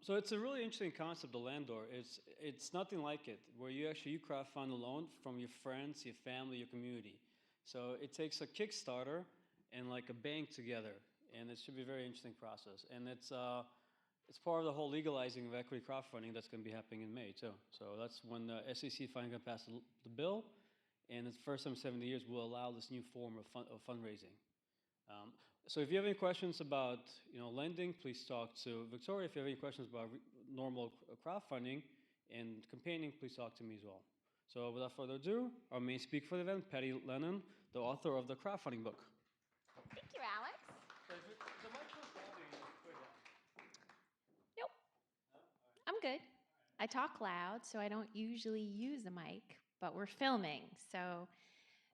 So it's a really interesting concept, the landlord. It's nothing like it, where you crowdfund a loan from your friends, your family, your community. So it takes a Kickstarter and like a bank together, and it should be a very interesting process. And it's part of the whole legalizing of equity crowdfunding that's going to be happening in May too. So that's when the SEC finally going to pass the bill, and it's the first time in 70 years we'll allow this new form of fundraising. So if you have any questions about lending, please talk to Victoria. If you have any questions about normal crowdfunding and campaigning, please talk to me as well. So without further ado, our main speaker for the event, Patty Lennon, the author of the Crowdfunding Book. Thank you, Alex. So if the microphone's loud, you just put it down. Nope. I'm good. I talk loud, so I don't usually use a mic, but we're filming, so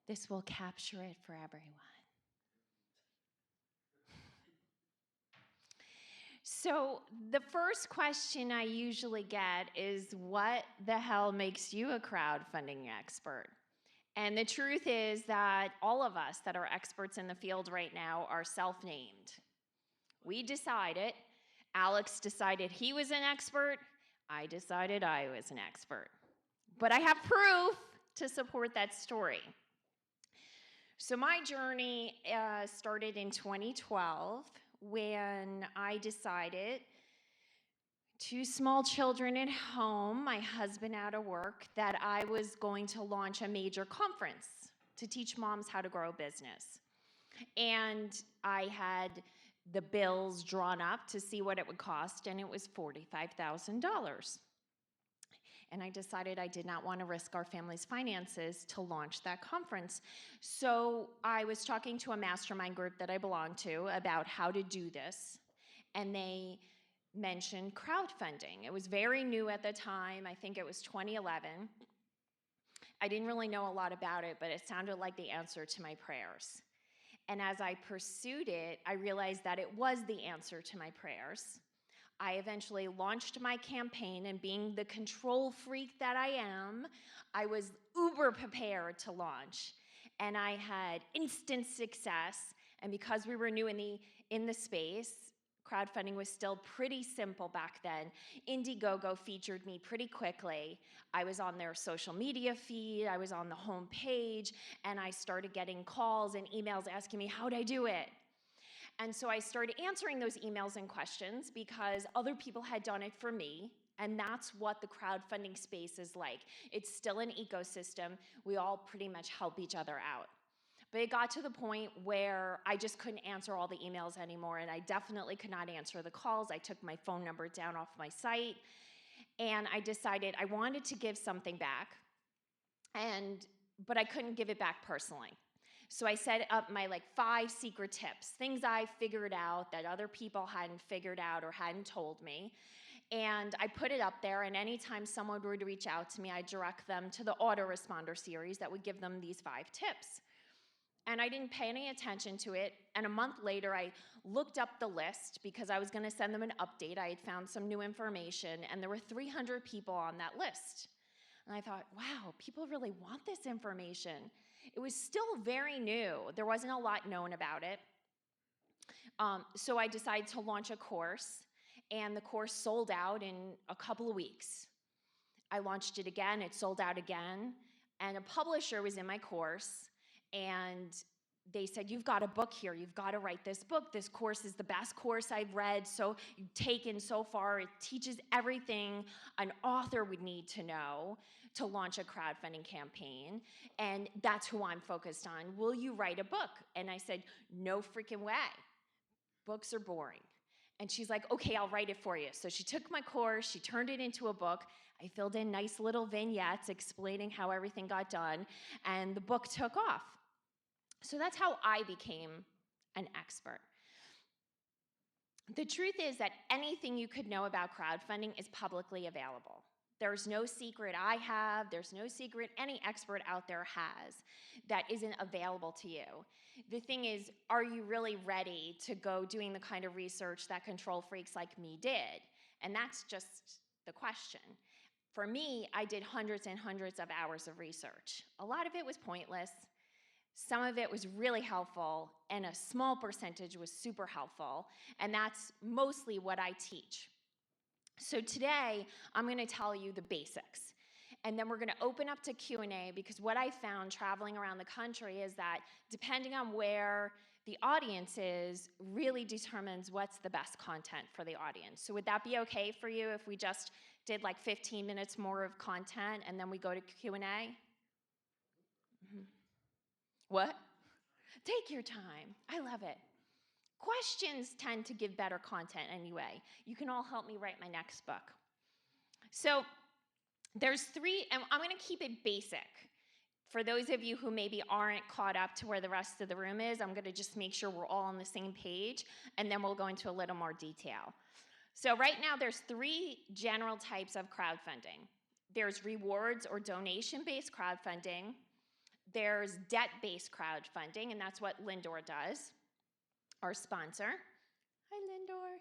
this will capture it for everyone. So the first question I usually get is, what the hell makes you a crowdfunding expert? And the truth is that all of us that are experts in the field right now are self-named. We decided, Alex decided he was an expert, I decided I was an expert. But I have proof to support that story. So my journey started in 2012 when I decided, 2 small children at home, my husband out of work, that I was going to launch a major conference to teach moms how to grow a business. And I had the bills drawn up to see what it would cost, and it was $45,000. And I decided I did not want to risk our family's finances to launch that conference. So I was talking to a mastermind group that I belong to about how to do this, and they mentioned crowdfunding. It was very new at the time. I think it was 2011. I didn't really know a lot about it, but it sounded like the answer to my prayers. And as I pursued it, I realized that it was the answer to my prayers. I eventually launched my campaign, and being the control freak that I am, I was uber prepared to launch. And I had instant success. And because we were new in the space, crowdfunding was still pretty simple back then. Indiegogo featured me pretty quickly. I was on their social media feed, I was on the home page, and I started getting calls and emails asking me, how'd I do it? And so I started answering those emails and questions because other people had done it for me, and that's what the crowdfunding space is like. It's still an ecosystem. We all pretty much help each other out. But it got to the point where I just couldn't answer all the emails anymore, and I definitely could not answer the calls. I took my phone number down off my site, and I decided I wanted to give something back, but I couldn't give it back personally. So I set up my 5 secret tips, things I figured out that other people hadn't figured out or hadn't told me. And I put it up there, and anytime someone would reach out to me, I'd direct them to the autoresponder series that would give them these 5 tips. And I didn't pay any attention to it. And a month later, I looked up the list because I was going to send them an update. I had found some new information, and there were 300 people on that list. And I thought, wow, people really want this information. It was still very new. There wasn't a lot known about it. So I decided to launch a course, and the course sold out in a couple of weeks. I launched it again, it sold out again, and a publisher was in my course, and they said, you've got a book here, you've got to write this book. This course is the best course I've read, taken so far. It teaches everything an author would need to know to launch a crowdfunding campaign, and that's who I'm focused on. Will you write a book? And I said, no freaking way. Books are boring. And she's like, okay, I'll write it for you. So she took my course, she turned it into a book. I filled in nice little vignettes explaining how everything got done, and the book took off. So that's how I became an expert. The truth is that anything you could know about crowdfunding is publicly available. There's no secret I have, there's no secret any expert out there has that isn't available to you. The thing is, are you really ready to go doing the kind of research that control freaks like me did? And that's just the question. For me, I did hundreds and hundreds of hours of research. A lot of it was pointless. Some of it was really helpful, and a small percentage was super helpful, and that's mostly what I teach. So today, I'm going to tell you the basics. And then we're going to open up to Q&A, because what I found traveling around the country is that depending on where the audience is really determines what's the best content for the audience. So would that be okay for you if we just did like 15 minutes more of content and then we go to Q&A? Mm-hmm. What? Take your time. I love it. Questions tend to give better content anyway. You can all help me write my next book. So there's three, and I'm going to keep it basic. For those of you who maybe aren't caught up to where the rest of the room is, I'm going to just make sure we're all on the same page, and then we'll go into a little more detail. So right now, there's three general types of crowdfunding. There's rewards or donation-based crowdfunding. There's debt-based crowdfunding, and that's what Lindor does, our sponsor. Hi, Lindor.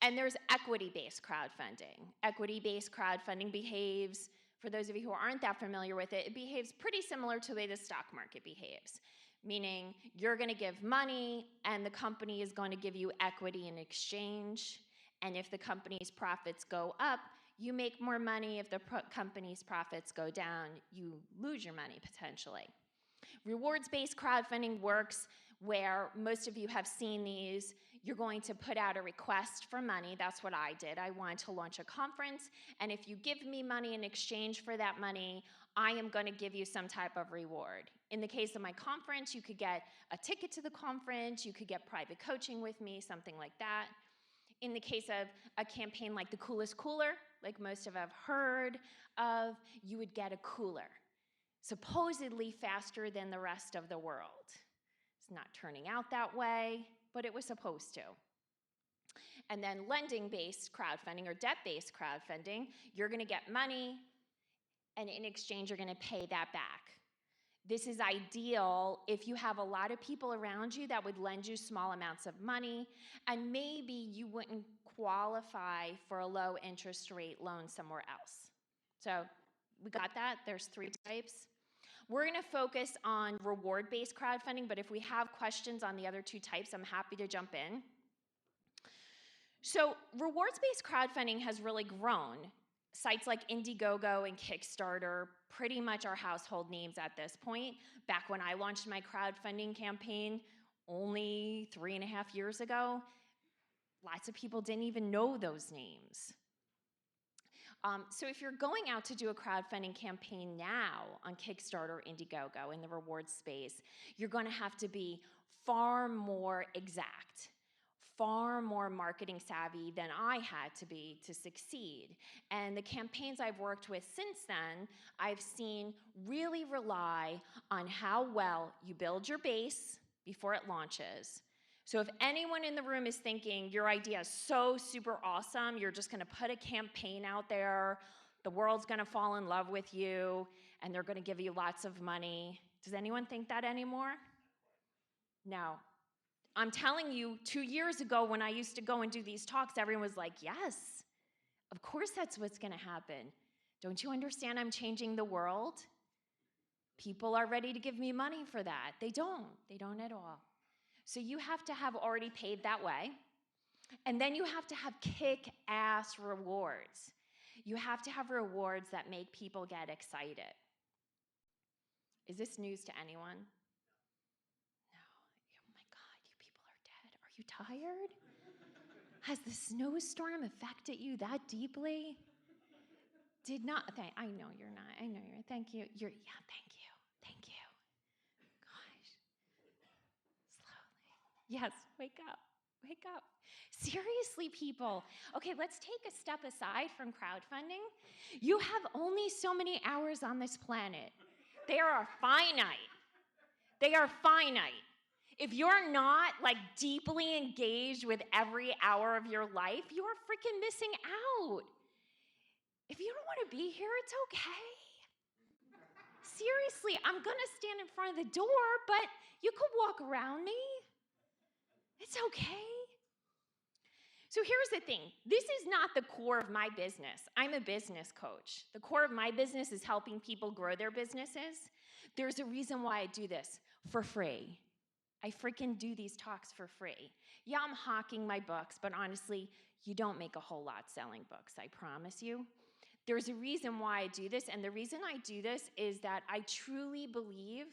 And there's equity-based crowdfunding. Equity-based crowdfunding behaves, for those of you who aren't that familiar with it, it behaves pretty similar to the way the stock market behaves, meaning you're going to give money and the company is going to give you equity in exchange. And if the company's profits go up, you make more money. If the company's profits go down, you lose your money potentially. Rewards-based crowdfunding works where most of you have seen these. You're going to put out a request for money. That's what I did. I wanted to launch a conference, and if you give me money in exchange for that money, I am going to give you some type of reward. In the case of my conference, you could get a ticket to the conference, you could get private coaching with me, something like that. In the case of a campaign like the Coolest Cooler, like most of you have heard of, you would get a cooler, supposedly faster than the rest of the world. It's not turning out that way, but it was supposed to. And then lending-based crowdfunding or debt-based crowdfunding, you're going to get money, and in exchange, you're going to pay that back. This is ideal if you have a lot of people around you that would lend you small amounts of money, and maybe you wouldn't qualify for a low interest rate loan somewhere else. So we got that? There's three types. We're going to focus on reward-based crowdfunding, but if we have questions on the other two types, I'm happy to jump in. So rewards-based crowdfunding has really grown. Sites like Indiegogo and Kickstarter pretty much are household names at this point. Back when I launched my crowdfunding campaign only 3.5 years ago, lots of people didn't even know those names. So if you're going out to do a crowdfunding campaign now on Kickstarter or Indiegogo in the rewards space, you're going to have to be far more exact, far more marketing savvy than I had to be to succeed. And the campaigns I've worked with since then, I've seen really rely on how well you build your base before it launches. So if anyone in the room is thinking your idea is so super awesome, you're just going to put a campaign out there, the world's going to fall in love with you, and they're going to give you lots of money. Does anyone think that anymore? No. I'm telling you, 2 years ago when I used to go and do these talks, everyone was like, yes, of course that's what's going to happen. Don't you understand I'm changing the world? People are ready to give me money for that. They don't at all. So you have to have already paid that way. And then you have to have kick-ass rewards. You have to have rewards that make people get excited. Is this news to anyone? No. Oh my God, you people are dead. Are you tired? Has the snowstorm affected you that deeply? Did not. I know you're not. I know you're. Thank you. Thank you. Thank you. Yes, wake up. Wake up. Seriously, people. Okay, let's take a step aside from crowdfunding. You have only so many hours on this planet. They are finite. They are finite. If you're not like deeply engaged with every hour of your life, you are freaking missing out. If you don't want to be here, it's okay. Seriously, I'm going to stand in front of the door, but you could walk around me. It's okay. So here's the thing. This is not the core of my business. I'm a business coach. The core of my business is helping people grow their businesses. There's a reason why I do this for free. I freaking do these talks for free. Yeah, I'm hawking my books, but honestly, you don't make a whole lot selling books, I promise you. There's a reason why I do this, and the reason I do this is that I truly believe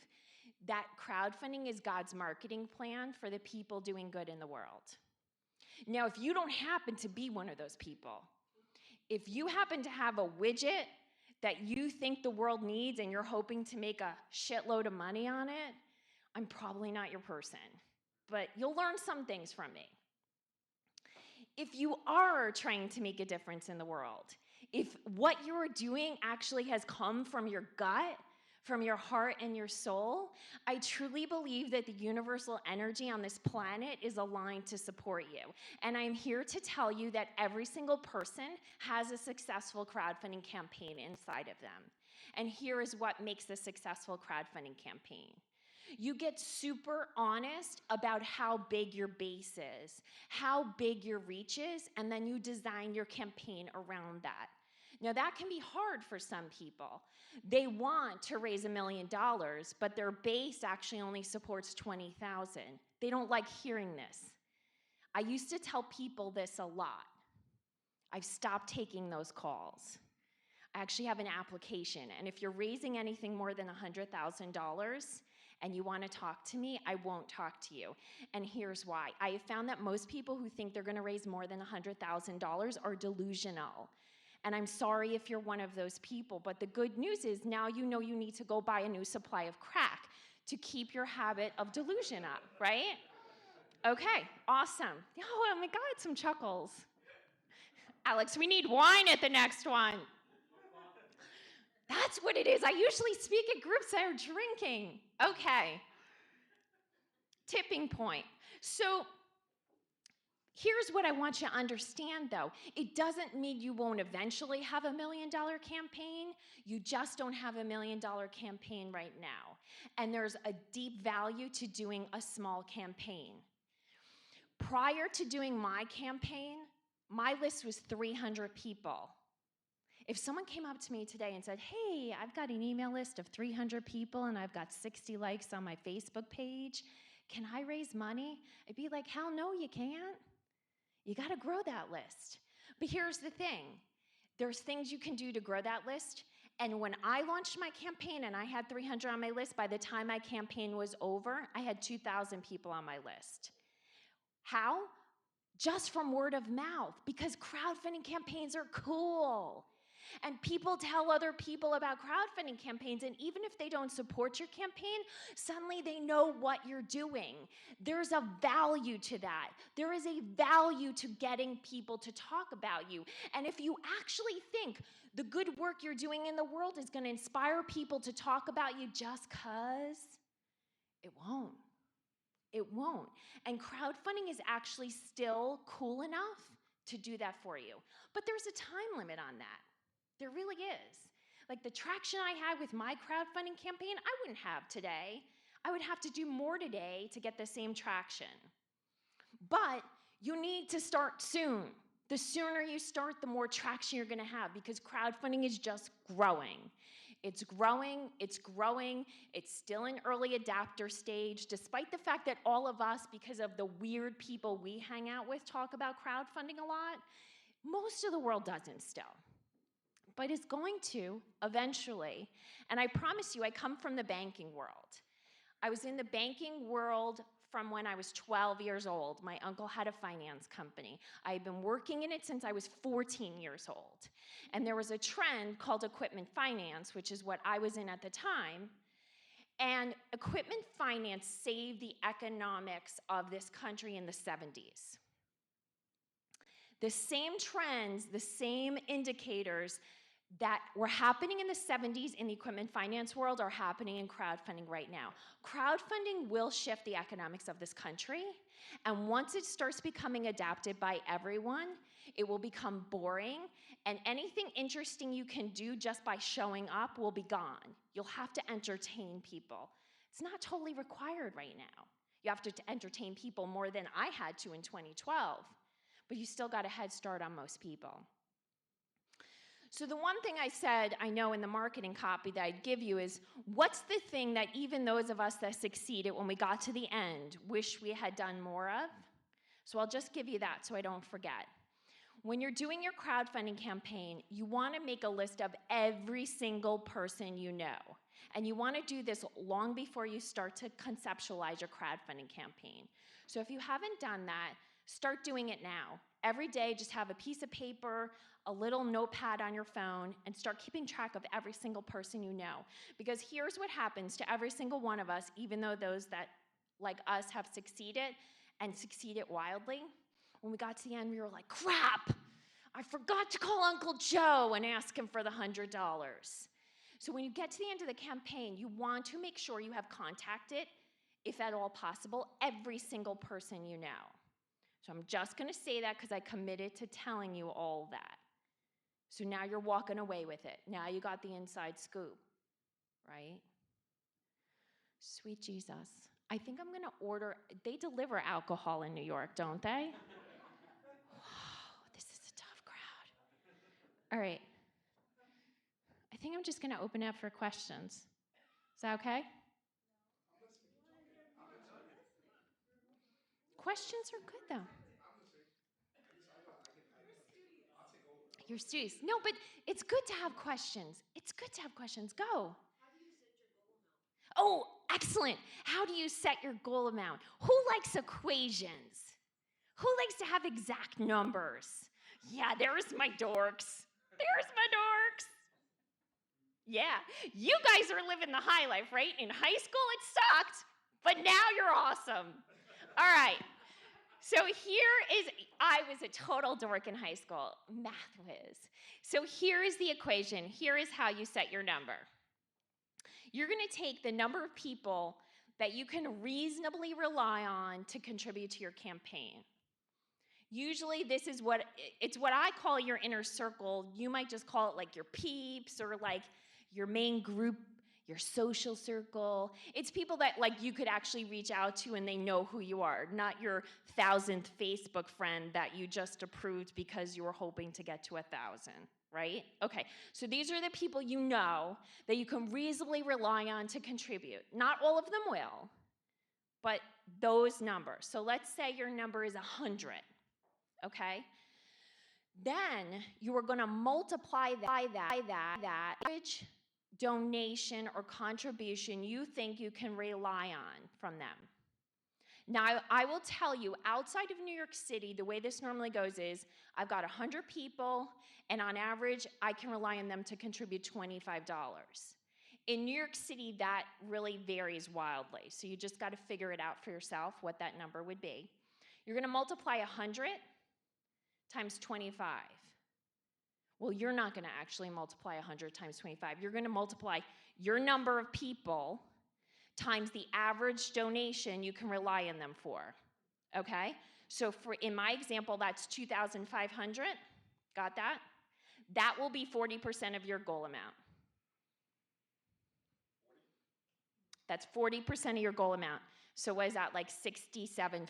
that crowdfunding is God's marketing plan for the people doing good in the world. Now, if you don't happen to be one of those people, if you happen to have a widget that you think the world needs and you're hoping to make a shitload of money on it, I'm probably not your person, but you'll learn some things from me. If you are trying to make a difference in the world, if what you're doing actually has come from your gut, from your heart and your soul, I truly believe that the universal energy on this planet is aligned to support you. And I'm here to tell you that every single person has a successful crowdfunding campaign inside of them. And here is what makes a successful crowdfunding campaign. You get super honest about how big your base is, how big your reach is, and then you design your campaign around that. Now, that can be hard for some people. They want to raise $1 million, but their base actually only supports 20,000. They don't like hearing this. I used to tell people this a lot. I've stopped taking those calls. I actually have an application, and if you're raising anything more than $100,000 and you want to talk to me, I won't talk to you. And here's why. I have found that most people who think they're going to raise more than $100,000 are delusional. And I'm sorry if you're one of those people, but the good news is now you know you need to go buy a new supply of crack to keep your habit of delusion up, right? Okay, awesome. Oh my God, some chuckles. Alex, we need wine at the next one. That's what it is. I usually speak at groups that are drinking. Okay. Tipping point. So here's what I want you to understand, though. It doesn't mean you won't eventually have $1 million campaign. You just don't have $1 million campaign right now. And there's a deep value to doing a small campaign. Prior to doing my campaign, my list was 300 people. If someone came up to me today and said, hey, I've got an email list of 300 people and I've got 60 likes on my Facebook page, can I raise money? I'd be like, hell no, you can't. You got to grow that list. But here's the thing. There's things you can do to grow that list. And when I launched my campaign and I had 300 on my list, by the time my campaign was over, I had 2,000 people on my list. How? Just from word of mouth, because crowdfunding campaigns are cool. And people tell other people about crowdfunding campaigns, and even if they don't support your campaign, suddenly they know what you're doing. There's a value to that. There is a value to getting people to talk about you. And if you actually think the good work you're doing in the world is going to inspire people to talk about you just 'cause, it won't. It won't. And crowdfunding is actually still cool enough to do that for you. But there's a time limit on that. There really is. Like the traction I had with my crowdfunding campaign, I wouldn't have today. I would have to do more today to get the same traction. But you need to start soon. The sooner you start, the more traction you're going to have, because crowdfunding is just growing. It's growing, it's growing, it's still in early adapter stage, despite the fact that all of us, because of the weird people we hang out with, talk about crowdfunding a lot. Most of the world doesn't still. But it's going to eventually. And I promise you, I come from the banking world. I was in the banking world from when I was 12 years old. My uncle had a finance company. I had been working in it since I was 14 years old. And there was a trend called equipment finance, which is what I was in at the time. And equipment finance saved the economics of this country in the 70s. The same trends, the same indicators that were happening in the 70s in the equipment finance world are happening in crowdfunding right now. Crowdfunding will shift the economics of this country, and once it starts becoming adapted by everyone, it will become boring, and anything interesting you can do just by showing up will be gone. You'll have to entertain people. It's not totally required right now. You have to entertain people more than I had to in 2012, but you still got a head start on most people. So the one thing I said, I know in the marketing copy that I'd give you is, what's the thing that even those of us that succeeded when we got to the end wish we had done more of? So I'll just give you that so I don't forget. When you're doing your crowdfunding campaign, you want to make a list of every single person you know. And you want to do this long before you start to conceptualize your crowdfunding campaign. So if you haven't done that, start doing it now. Every day, just have a piece of paper, a little notepad on your phone, and start keeping track of every single person you know. Because here's what happens to every single one of us, even though those that, like us, have succeeded, and succeeded wildly. When we got to the end, we were like, crap, I forgot to call Uncle Joe and ask him for the $100. So when you get to the end of the campaign, you want to make sure you have contacted, if at all possible, every single person you know. So I'm just going to say that because I committed to telling you all that. So now you're walking away with it. Now you got the inside scoop, right? Sweet Jesus. I think I'm going to order, they deliver alcohol in New York, don't they? This is a tough crowd. All right. I think I'm just going to open up for questions. Is that okay? Questions are good, though. You're serious. No, but it's good to have questions. It's good to have questions. Go. Oh, excellent. How do you set your goal amount? Who likes equations? Who likes to have exact numbers? Yeah, there's my dorks. There's my dorks. Yeah, you guys are living the high life, right? In high school, it sucked, but now you're awesome. All right. So I was a total dork in high school, math whiz. So here is the equation. Here is how you set your number. You're going to take the number of people that you can reasonably rely on to contribute to your campaign. Usually it's what I call your inner circle. You might just call it like your peeps or like your main group, your social circle. It's people that like you could actually reach out to and they know who you are, not your 1,000th Facebook friend that you just approved because you were hoping to get to 1,000, right? Okay, so these are the people you know that you can reasonably rely on to contribute. Not all of them will, but those numbers. So let's say your number is 100, okay? Then you are going to multiply that average donation or contribution you think you can rely on from them. Now, I will tell you, outside of New York City, the way this normally goes is I've got 100 people, and on average, I can rely on them to contribute $25. In New York City, that really varies wildly, so you just got to figure it out for yourself what that number would be. You're going to multiply 100 times 25. Well, you're not going to actually multiply 100 times 25. You're going to multiply your number of people times the average donation you can rely on them for, okay? So in my example, that's 2,500. Got that? That will be 40% of your goal amount. That's 40% of your goal amount. So what is that, like $6,750,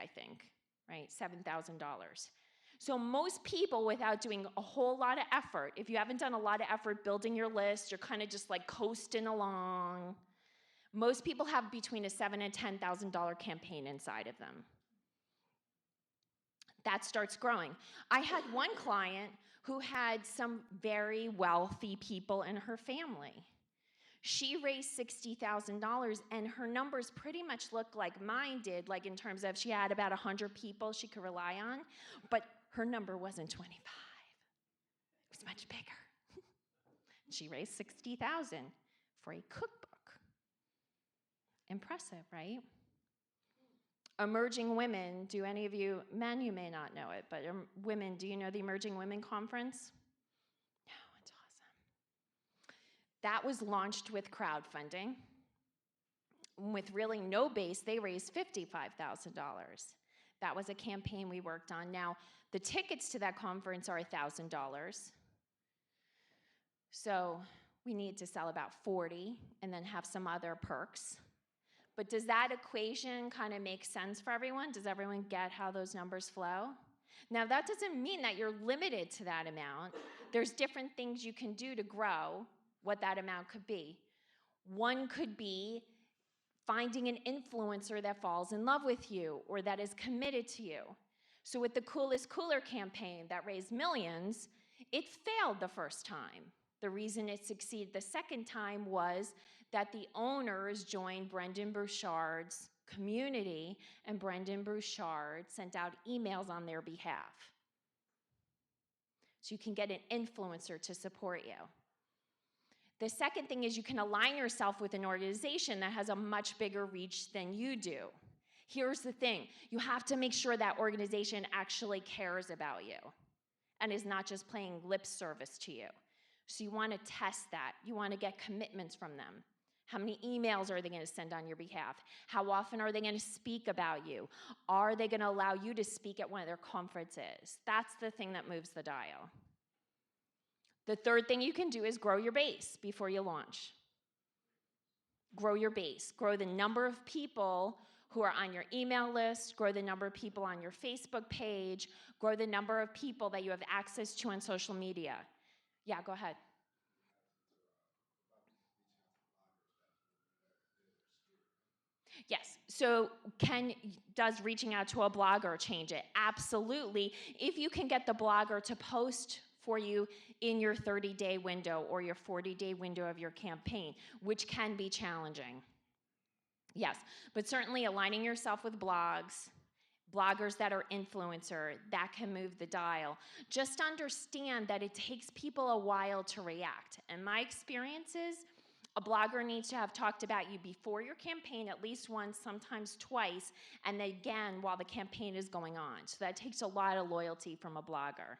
I think, right? $7,000. So most people, without doing a whole lot of effort, if you haven't done a lot of effort building your list, you're kind of just like coasting along. Most people have between a $7,000 and $10,000 campaign inside of them. That starts growing. I had one client who had some very wealthy people in her family. She raised $60,000, and her numbers pretty much looked like mine did, like in terms of she had about 100 people she could rely on, but her number wasn't 25. It was much bigger. She raised $60,000 for a cookbook. Impressive, right? Emerging Women, do any of you, men, you may not know it, but women, do you know the Emerging Women Conference? No, it's awesome. That was launched with crowdfunding. With really no base, they raised $55,000. That was a campaign we worked on. Now, the tickets to that conference are $1,000. So we need to sell about 40 and then have some other perks. But does that equation kind of make sense for everyone? Does everyone get how those numbers flow? Now, that doesn't mean that you're limited to that amount. There's different things you can do to grow what that amount could be. One could be finding an influencer that falls in love with you or that is committed to you. So with the Coolest Cooler campaign that raised millions, it failed the first time. The reason it succeeded the second time was that the owners joined Brendan Burchard's community, and Brendan Burchard sent out emails on their behalf. So you can get an influencer to support you. The second thing is you can align yourself with an organization that has a much bigger reach than you do. Here's the thing, you have to make sure that organization actually cares about you and is not just playing lip service to you. So you want to test that. You want to get commitments from them. How many emails are they going to send on your behalf? How often are they going to speak about you? Are they going to allow you to speak at one of their conferences? That's the thing that moves the dial. The third thing you can do is grow your base before you launch. Grow your base. Grow the number of people who are on your email list. Grow the number of people on your Facebook page. Grow the number of people that you have access to on social media. Yeah, go ahead. Yes, so does reaching out to a blogger change it? Absolutely. If you can get the blogger to post for you in your 30-day window or your 40-day window of your campaign, which can be challenging. Yes, but certainly aligning yourself with bloggers that are influencer, that can move the dial. Just understand that it takes people a while to react. And my experience is a blogger needs to have talked about you before your campaign at least once, sometimes twice, and then again while the campaign is going on. So that takes a lot of loyalty from a blogger.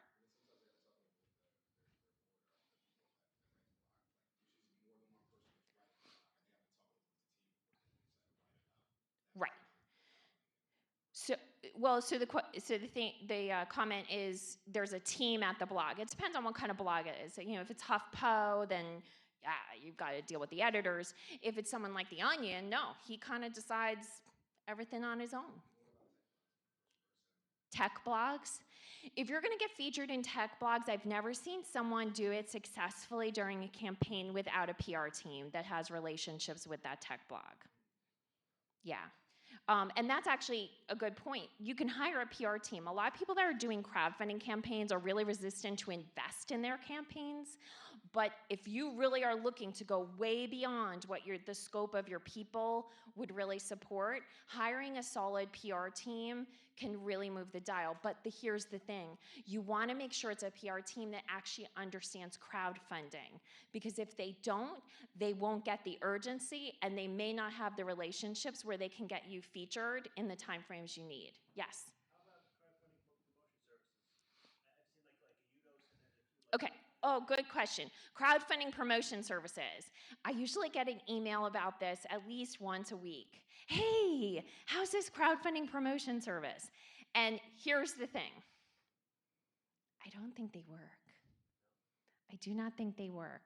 Right. So, the comment is there's a team at the blog. It depends on what kind of blog it is. So, if it's HuffPo, then yeah, you've got to deal with the editors. If it's someone like The Onion, no, he kind of decides everything on his own. Tech blogs. If you're going to get featured in tech blogs, I've never seen someone do it successfully during a campaign without a PR team that has relationships with that tech blog. Yeah. And that's actually a good point. You can hire a PR team. A lot of people that are doing crowdfunding campaigns are really resistant to invest in their campaigns. But if you really are looking to go way beyond what the scope of your people would really support, hiring a solid PR team can really move the dial. But here's the thing. You want to make sure it's a PR team that actually understands crowdfunding. Because if they don't, they won't get the urgency and they may not have the relationships where they can get you featured in the timeframes you need. Yes? How about crowdfunding book promotion services? I've seen like a Udos and then a few. Okay. Oh, good question. Crowdfunding promotion services. I usually get an email about this at least once a week. Hey, how's this crowdfunding promotion service? And here's the thing. I don't think they work. I do not think they work.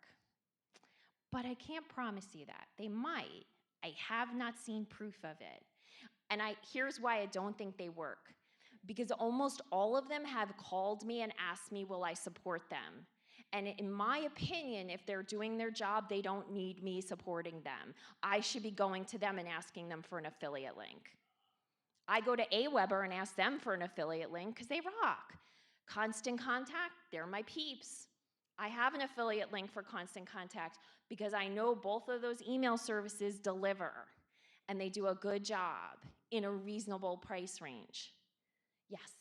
But I can't promise you that. They might. I have not seen proof of it. And here's why I don't think they work. Because almost all of them have called me and asked me, will I support them? And in my opinion, if they're doing their job, they don't need me supporting them. I should be going to them and asking them for an affiliate link. I go to AWeber and ask them for an affiliate link because they rock. Constant Contact, they're my peeps. I have an affiliate link for Constant Contact because I know both of those email services deliver and they do a good job in a reasonable price range. Yes?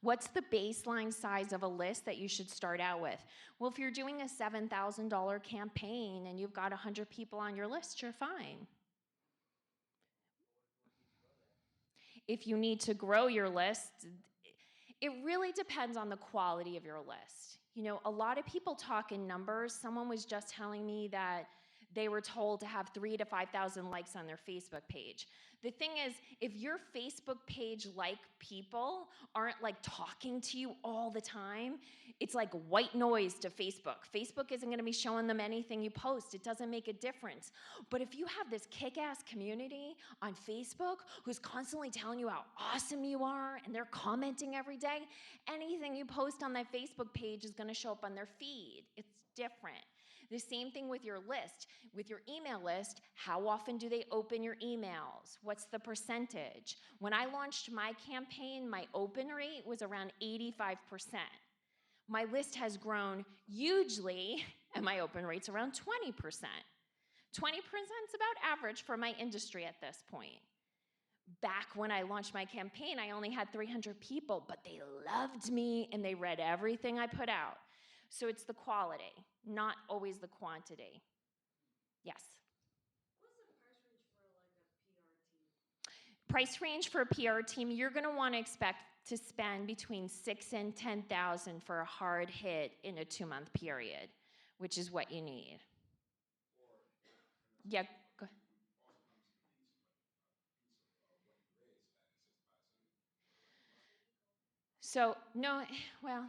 What's the baseline size of a list that you should start out with? Well, if you're doing a $7,000 campaign and you've got 100 people on your list, you're fine. If you need to grow your list, it really depends on the quality of your list. A lot of people talk in numbers. Someone was just telling me that they were told to have 3,000 to 5,000 likes on their Facebook page. The thing is, if your Facebook page people aren't talking to you all the time, it's like white noise to Facebook. Facebook isn't gonna be showing them anything you post. It doesn't make a difference. But if you have this kick-ass community on Facebook who's constantly telling you how awesome you are and they're commenting every day, anything you post on that Facebook page is gonna show up on their feed. It's different. The same thing with your list. With your email list, how often do they open your emails? What's the percentage? When I launched my campaign, my open rate was around 85%. My list has grown hugely, and my open rate's around 20%. 20% is about average for my industry at this point. Back when I launched my campaign, I only had 300 people, but they loved me and they read everything I put out. So it's the quality, not always the quantity. Yes? What's the price range for like a PR team? Price range for a PR team, you're gonna wanna expect to spend between $6,000 and $10,000 for a hard hit in a 2-month period, which is what you need. Yeah, go ahead. So, no, well,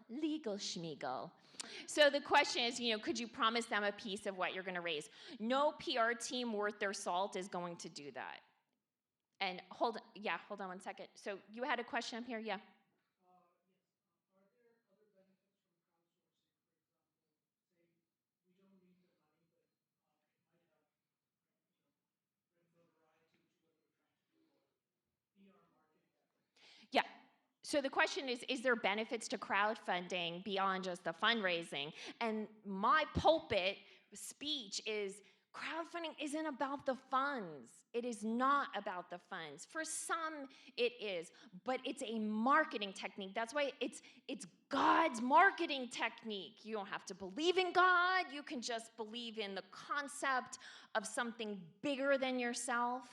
legal schmeagle. So the question is, could you promise them a piece of what you're going to raise? No PR team worth their salt is going to do that. And hold on 1 second. So you had a question up here, yeah? Yes. Are there other benefits from crowdsourcing? For example, say we don't need the money, but it might have, notoriety to what we're trying to do, or PR marketing efforts. Yeah. So the question is there benefits to crowdfunding beyond just the fundraising? And my pulpit speech is crowdfunding isn't about the funds. It is not about the funds. For some, it is, but it's a marketing technique. That's why it's God's marketing technique. You don't have to believe in God. You can just believe in the concept of something bigger than yourself.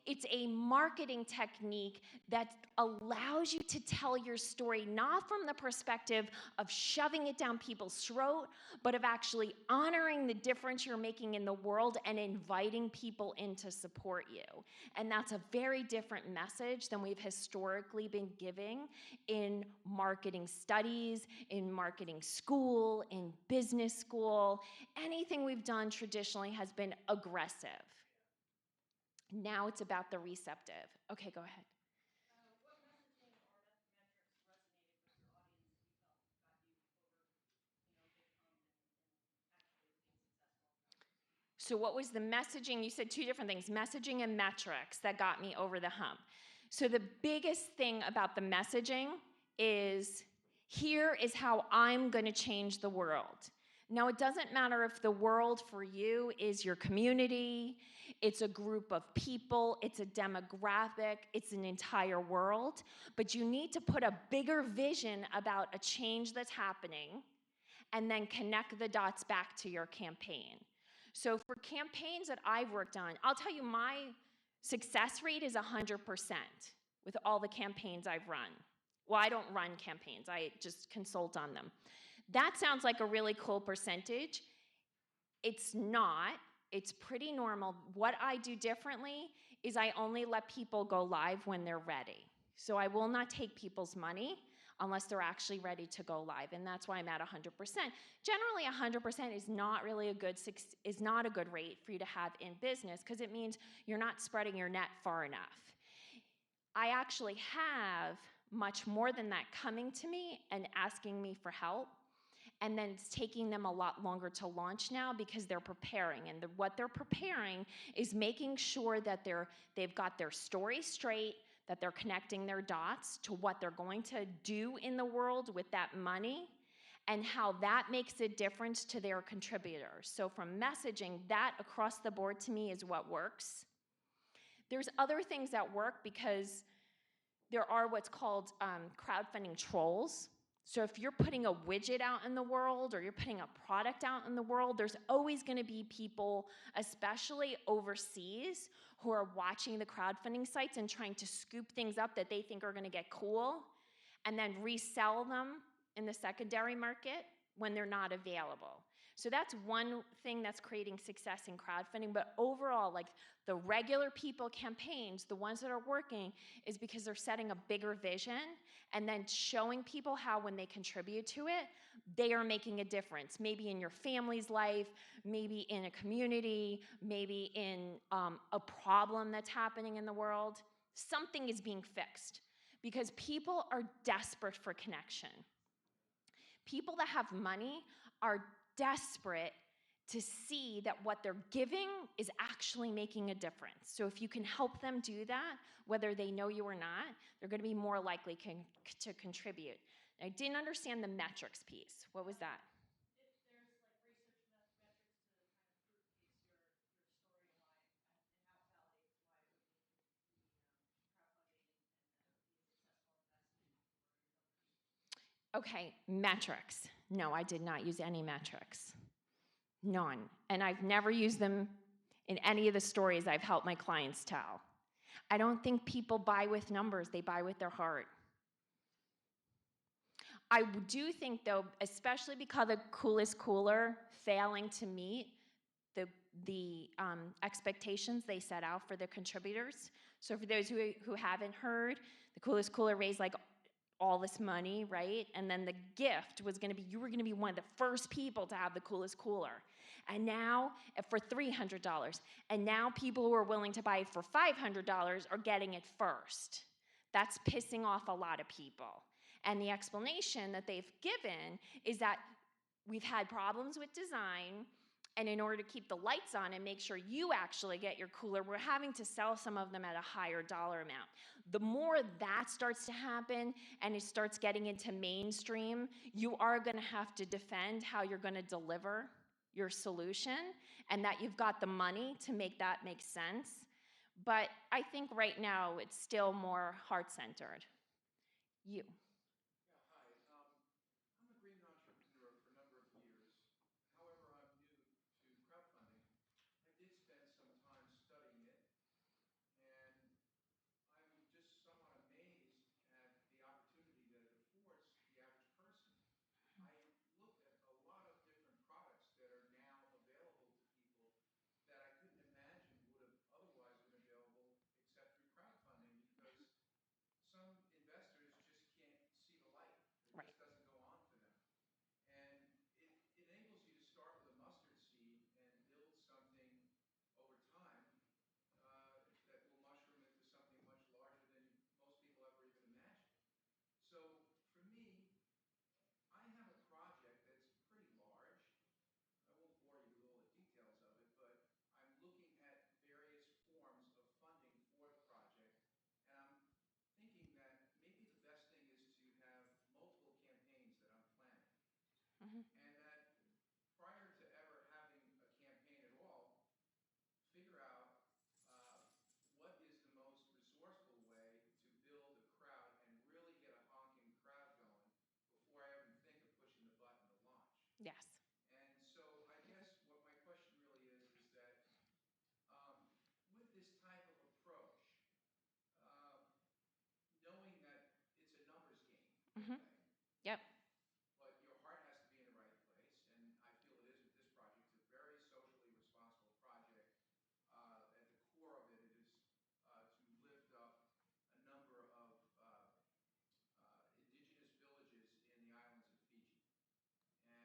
It's a marketing technique that allows you to tell your story not from the perspective of shoving it down people's throat, but of actually honoring the difference you're making in the world and inviting people in to support you. And that's a very different message than we've historically been giving in marketing studies, in marketing school, in business school. Anything we've done traditionally has been aggressive. Now it's about the receptive. Okay, go ahead. What messaging or metrics resonated with your audience that you felt got you over, big hump and actually being successful? So what was the messaging? You said two different things, messaging and metrics that got me over the hump. So the biggest thing about the messaging is, here is how I'm gonna change the world. Now, it doesn't matter if the world for you is your community, it's a group of people, it's a demographic, it's an entire world, but you need to put a bigger vision about a change that's happening and then connect the dots back to your campaign. So for campaigns that I've worked on, I'll tell you my success rate is 100% with all the campaigns I've run. Well, I don't run campaigns, I just consult on them. That sounds like a really cool percentage. It's not. It's pretty normal. What I do differently is I only let people go live when they're ready. So I will not take people's money unless they're actually ready to go live, and that's why I'm at 100%. Generally, 100% is not really a good rate for you to have in business, because it means you're not spreading your net far enough. I actually have much more than that coming to me and asking me for help. And then it's taking them a lot longer to launch now because they're preparing. And what they're preparing is making sure that they've got their story straight, that they're connecting their dots to what they're going to do in the world with that money, and how that makes a difference to their contributors. So from messaging, that across the board to me is what works. There's other things that work because there are what's called crowdfunding trolls. So if you're putting a widget out in the world or you're putting a product out in the world, there's always going to be people, especially overseas, who are watching the crowdfunding sites and trying to scoop things up that they think are going to get cool and then resell them in the secondary market when they're not available. So that's one thing that's creating success in crowdfunding. But overall, like the regular people campaigns, the ones that are working, is because they're setting a bigger vision and then showing people how when they contribute to it, they are making a difference. Maybe in your family's life, maybe in a community, maybe in a problem that's happening in the world. Something is being fixed because people are desperate for connection. People that have money are desperate to see that what they're giving is actually making a difference. So if you can help them do that, whether they know you or not, they're going to be more likely to contribute. I didn't understand the metrics piece. What was that? If there's like research metrics to kind of prove piece your story and why and how valid why it would be the crowdfunding and be a successful investment for your donors. Okay, metrics. No, I did not use any metrics. None. And I've never used them in any of the stories I've helped my clients tell. I don't think people buy with numbers, they buy with their heart. I do think, though, especially because the Coolest Cooler failing to meet the expectations they set out for the contributors. So for those who haven't heard, the Coolest Cooler raised like all this money, right? And then the gift was going to be, you were going to be one of the first people to have the Coolest Cooler. And now, for $300. And now people who are willing to buy it for $500 are getting it first. That's pissing off a lot of people. And the explanation that they've given is that we've had problems with design, and in order to keep the lights on and make sure you actually get your cooler, we're having to sell some of them at a higher dollar amount. The more that starts to happen and it starts getting into mainstream, you are going to have to defend how you're going to deliver your solution and that you've got the money to make that make sense. But I think right now it's still more heart-centered. You. Yeah, hi. I'm a green entrepreneur for a number of years. However, I'm new to crowdfunding. I did spend some time studying it, and I'm just somewhat amazed at the opportunity that it affords the average person. I looked at a lot of different products that are now available to people that I couldn't imagine would have otherwise been available except through crowdfunding, because some investors just can't see the light. It Right. just doesn't go on for them. And it enables you to start with a mustard seed and build something over time that will mushroom into something much larger than most people ever even imagined. So for me, I have a project that's pretty large. I won't bore you with all the details of it, but I'm looking at various forms of funding for the project, and I'm thinking that maybe the best thing is to have multiple campaigns that I'm planning. And that prior to ever having a campaign at all, figure out what is the most resourceful way to build a crowd and really get a honking crowd going before I even think of pushing the button to launch. Yes. And so I guess what my question really is that with this type of approach, knowing that it's a numbers game in a way, Yep. but your heart has to be in the right place, and I feel it is with this project. It's a very socially responsible project. At the core of it, it is to lift up a number of indigenous villages in the islands of Fiji. And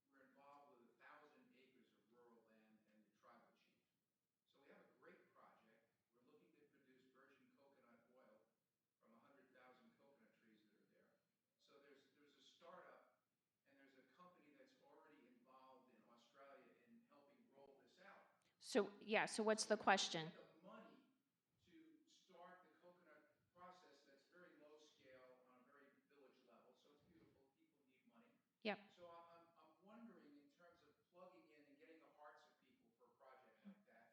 we're involved with 1,000 acres of rural land and the tribal chief. So we have a great project. We're looking to produce virgin coconut oil from 100,000 coconut trees that are there. So there's a startup, and there's a company that's already involved in Australia in helping roll this out. So, yeah, so what's the question? The money to start the coconut process that's very low scale on a very village level, so it's beautiful, people need money. Yep. So I'm wondering, in terms of plugging in and getting the hearts of people for a project like that,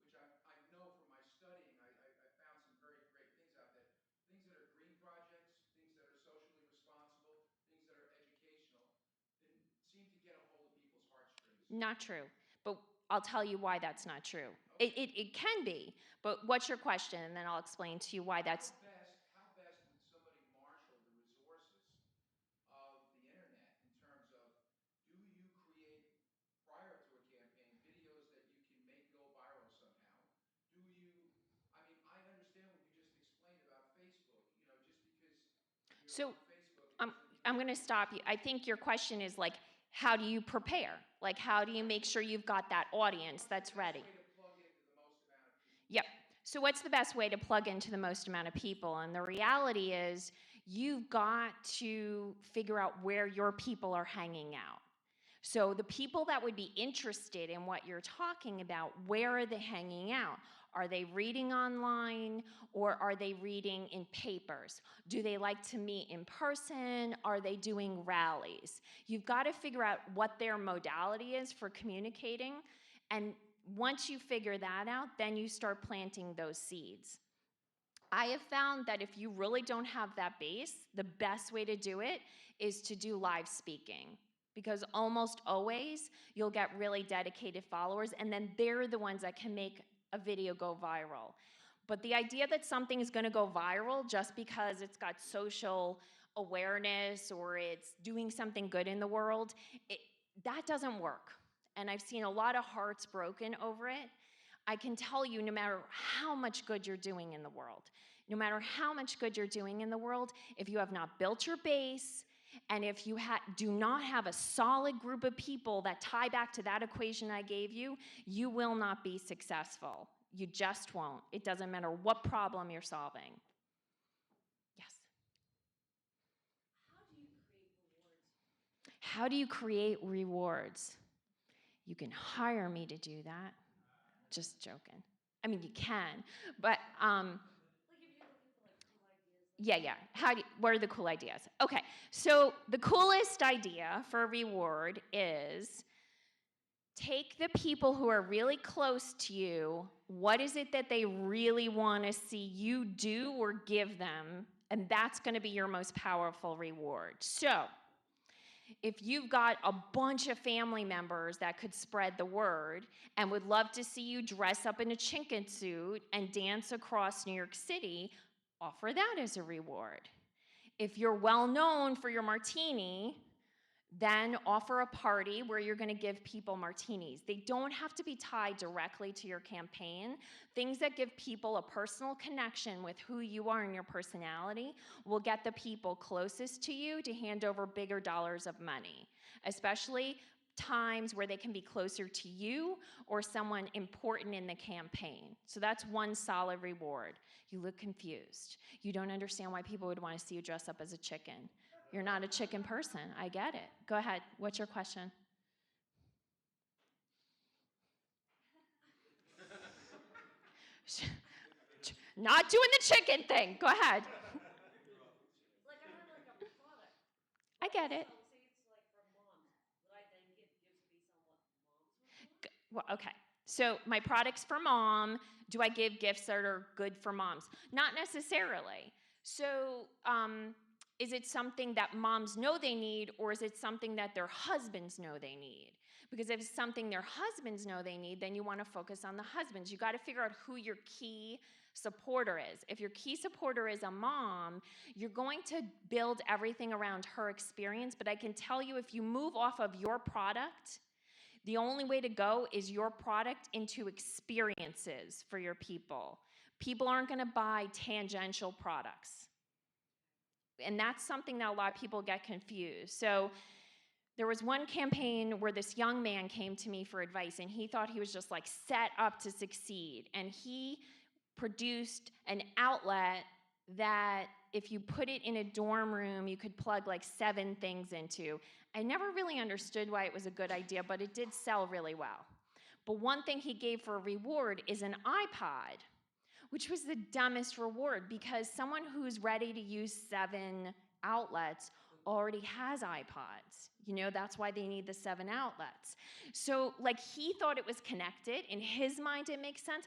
which I know from my studying, I found some very great things out there. Things that are green projects, things that are socially responsible, things that are educational, that seem to get a hold of people's heartstrings. Not true. But I'll tell you why that's not true. It can be, but what's your question? And then I'll explain to you why that's... How best would somebody marshal the resources of the internet in terms of, do you create, prior to a campaign, videos that you can make go viral somehow? Do you, I mean, I understand what you just explained about Facebook, just because you're So, on Facebook. I'm going to stop you. I think your question is like, how do you prepare? Like, how do you make sure you've got that audience that's ready? Way to plug into the most amount of people. Yep. So what's the best way to plug into the most amount of people? And the reality is you've got to figure out where your people are hanging out. So the people that would be interested in what you're talking about, where are they hanging out? Are they reading online or are they reading in papers? Do they like to meet in person? Are they doing rallies? You've got to figure out what their modality is for communicating, and once you figure that out, then you start planting those seeds. I have found that if you really don't have that base, the best way to do it is to do live speaking, because almost always you'll get really dedicated followers, and then they're the ones that can make a video go viral. But the idea that something is going to go viral just because it's got social awareness or it's doing something good in the world, that doesn't work. And I've seen a lot of hearts broken over it. I can tell you, no matter how much good you're doing in the world, no matter how much good you're doing in the world, if you have not built your base, and if you do not have a solid group of people that tie back to that equation I gave you, you will not be successful. You just won't. It doesn't matter what problem you're solving. Yes? How do you create rewards? You can hire me to do that. Just joking. I mean, you can, but yeah. What are the cool ideas? Okay, so the coolest idea for a reward is take the people who are really close to you. What is it that they really want to see you do or give them? And that's going to be your most powerful reward. So if you've got a bunch of family members that could spread the word and would love to see you dress up in a chicken suit and dance across New York City, offer that as a reward. If you're well known for your martini, then offer a party where you're going to give people martinis. They don't have to be tied directly to your campaign. Things that give people a personal connection with who you are and your personality will get the people closest to you to hand over bigger dollars of money, especially times where they can be closer to you or someone important in the campaign. So that's one solid reward. You look confused. You don't understand why people would want to see you dress up as a chicken. You're not a chicken person. I get it. Go ahead. What's your question? Not doing the chicken thing. Go ahead. Like I had like a product. I get it. So say it's like for moms. Would I then give gifts based on what moms would want? Well, okay. So my product's for mom. Do I give gifts that are good for moms? Not necessarily. So is it something that moms know they need, or is it something that their husbands know they need? Because if it's something their husbands know they need, then you want to focus on the husbands. You got to figure out who your key supporter is. If your key supporter is a mom, you're going to build everything around her experience. But I can tell you, if you move off of your product, the only way to go is your product into experiences for your people. People aren't going to buy tangential products. And that's something that a lot of people get confused. So there was one campaign where this young man came to me for advice, and he thought he was just like set up to succeed. And he produced an outlet that if you put it in a dorm room, you could plug like 7 things into. I never really understood why it was a good idea, but it did sell really well. But one thing he gave for a reward is an iPod, which was the dumbest reward because someone who's ready to use 7 outlets already has iPods. You know, that's why they need the 7 outlets. So like he thought it was connected. In his mind, it makes sense.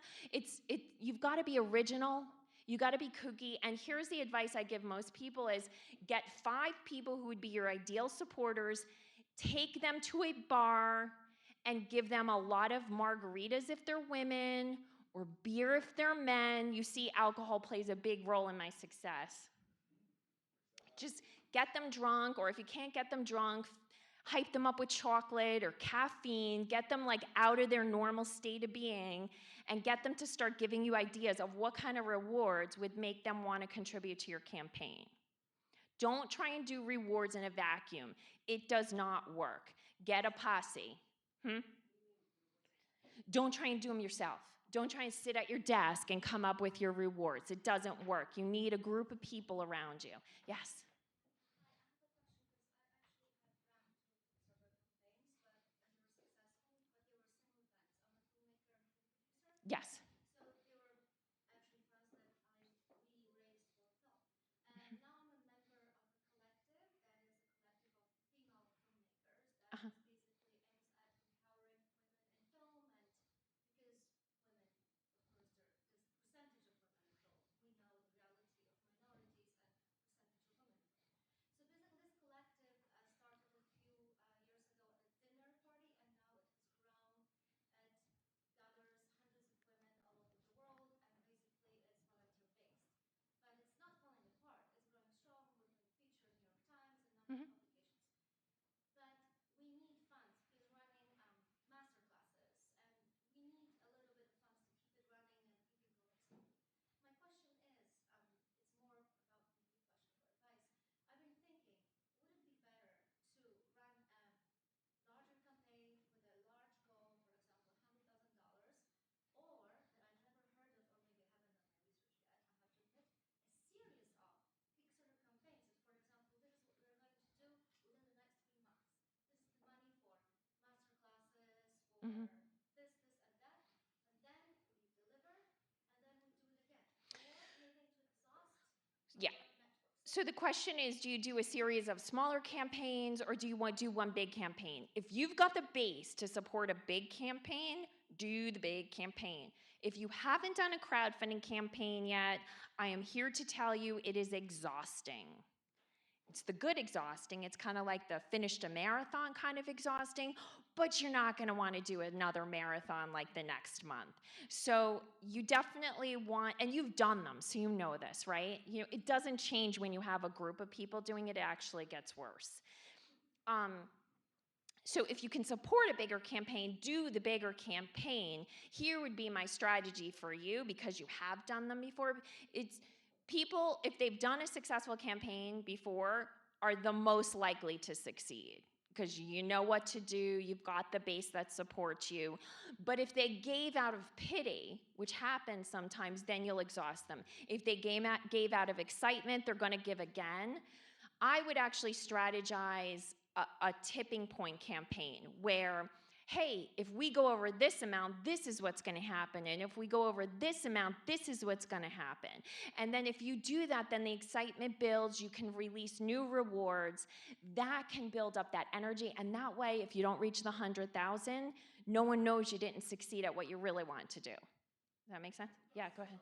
You've got to be original. You got to be kooky. And here's the advice I give most people is get 5 people who would be your ideal supporters, take them to a bar and give them a lot of margaritas if they're women or beer if they're men. You see, alcohol plays a big role in my success. Just get them drunk, or if you can't get them drunk, hype them up with chocolate or caffeine, get them like out of their normal state of being, and get them to start giving you ideas of what kind of rewards would make them want to contribute to your campaign. Don't try and do rewards in a vacuum. It does not work. Get a posse. Don't try and do them yourself. Don't try and sit at your desk and come up with your rewards. It doesn't work. You need a group of people around you. Yes? Yes. So they were actually friends that we raised for film. And now I'm a member of a collective that is a collective of female filmmakers that Uh-huh. basically aims at empowering women in film. And because women, of course, there's a percentage of women in film. We know the reality of minorities and percentage of women in film. So basically, this collective started a few years ago at a dinner party, and now it has grown. It gathers hundreds of women all over the world, and basically it's volunteer based. But it's not falling apart. It's growing strong. We've been featured in New York Times and a number of publications. But we need funds. He's running master classes, and we need a little bit of funds to keep it running and keep it going. So my question is, it's more about maybe a question for advice. I've been thinking, would it be better to run a larger campaign with a large goal, for example, $100,000, or that I've never heard of, or maybe I haven't done my research yet, I have to admit, a series of Kickstarter campaigns that, for example, this is what we're going to do within the next 3 months. This is the money for master classes, for this, and that, and then we deliver, and then we do it again. Or anything to exhaust Yeah. our networks. So the question is, do you do a series of smaller campaigns or do you want to do one big campaign? If you've got the base to support a big campaign, do the big campaign. If you haven't done a crowdfunding campaign yet, I am here to tell you it is exhausting. It's the good exhausting. It's kind of like the finished a marathon kind of exhausting, but you're not going to want to do another marathon like the next month. So you definitely want, and you've done them, so you know this, right? You know, it doesn't change when you have a group of people doing it. It actually gets worse. So if you can support a bigger campaign, do the bigger campaign. Here would be my strategy for you, because you have done them before. It's people, if they've done a successful campaign before, are the most likely to succeed because you know what to do, you've got the base that supports you. But if they gave out of pity, which happens sometimes, then you'll exhaust them. If they gave out of excitement, they're going to give again. I would actually strategize a tipping point campaign where, hey, if we go over this amount, this is what's going to happen. And if we go over this amount, this is what's going to happen. And then if you do that, then the excitement builds. You can release new rewards. That can build up that energy. And that way, if you don't reach the 100,000, no one knows you didn't succeed at what you really want to do. Does that make sense? Yeah, go ahead.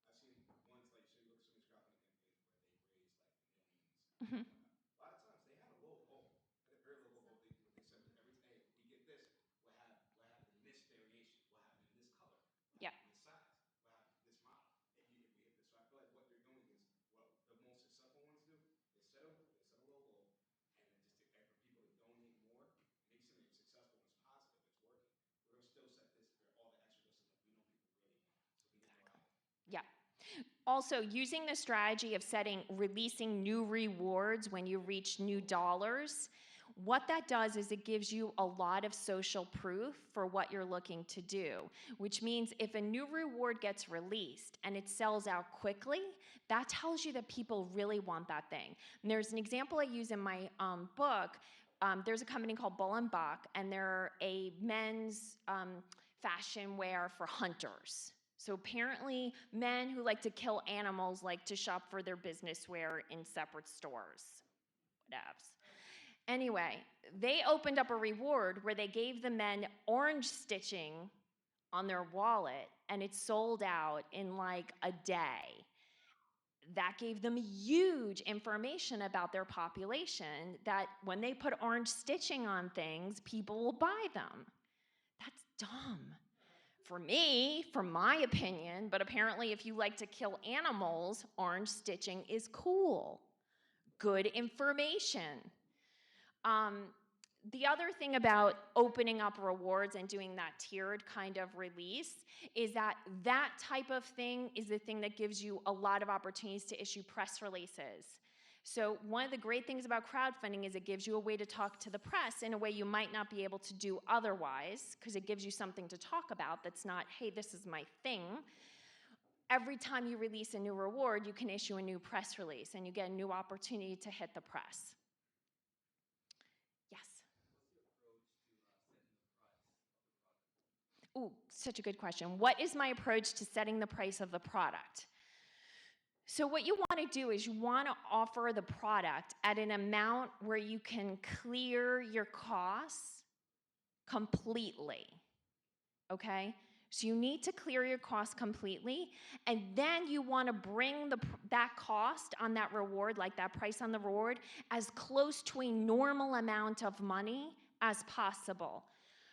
I've seen ones like, so you look at some of these crowdfunding campaigns where they've raised like millions and whatnot. A lot of times they had a low goal, had a very low goal. What they said was every day, if we get this, what happened in this variation, what happened in this color, what Yeah. happened in this size, what happened in this model. If we hit this, so I feel like what they're doing is what the most successful ones do. They set a low goal, and then and for people to donate more, makes them successful and it's positive. It's working. We're gonna still set this for all the extra listen that we know people really want, so we can go ahead. Yeah. Also, using the strategy of releasing new rewards when you reach new dollars, what that does is it gives you a lot of social proof for what you're looking to do, which means if a new reward gets released and it sells out quickly, that tells you that people really want that thing. And there's an example I use in my book. There's a company called Bull and Buck, and they're a men's fashion wear for hunters. So apparently, men who like to kill animals like to shop for their business wear in separate stores. Whatevs. Anyway, they opened up a reward where they gave the men orange stitching on their wallet, and it sold out in like a day. That gave them huge information about their population, that when they put orange stitching on things, people will buy them. That's dumb. For me, from my opinion, but apparently if you like to kill animals, orange stitching is cool. Good information. The other thing about opening up rewards and doing that tiered kind of release is that type of thing is the thing that gives you a lot of opportunities to issue press releases. So one of the great things about crowdfunding is it gives you a way to talk to the press in a way you might not be able to do otherwise, because it gives you something to talk about that's not, hey, this is my thing. Every time you release a new reward, you can issue a new press release, and you get a new opportunity to hit the press. Yes? What's the approach to setting the price of the product? Ooh, such a good question. What is my approach to setting the price of the product? So what you want to do is you want to offer the product at an amount where you can clear your costs completely, okay? So you need to clear your costs completely, and then you want to bring that cost on that reward, like that price on the reward, as close to a normal amount of money as possible.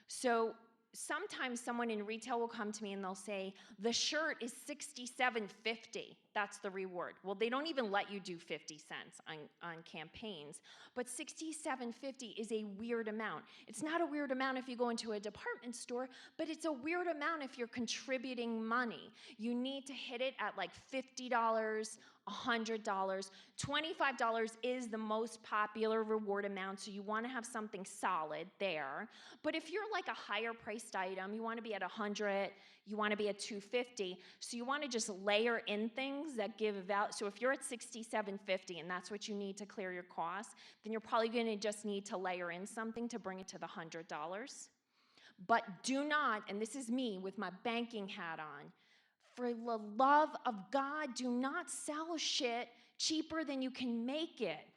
So sometimes someone in retail will come to me and they'll say, the shirt is $67.50. That's the reward. Well, they don't even let you do 50 cents on campaigns, but $67.50 is a weird amount. It's not a weird amount if you go into a department store, but it's a weird amount if you're contributing money. You need to hit it at like $50, $100. $25 is the most popular reward amount, so you want to have something solid there. But if you're like a higher priced item, you want to be at 100, you want to be at 250, so you want to just layer in things that give value. So if you're at 67.50 and that's what you need to clear your costs, then you're probably going to just need to layer in something to bring it to the $100. But do not, and this is me with my banking hat on, for the love of God, do not sell shit cheaper than you can make it,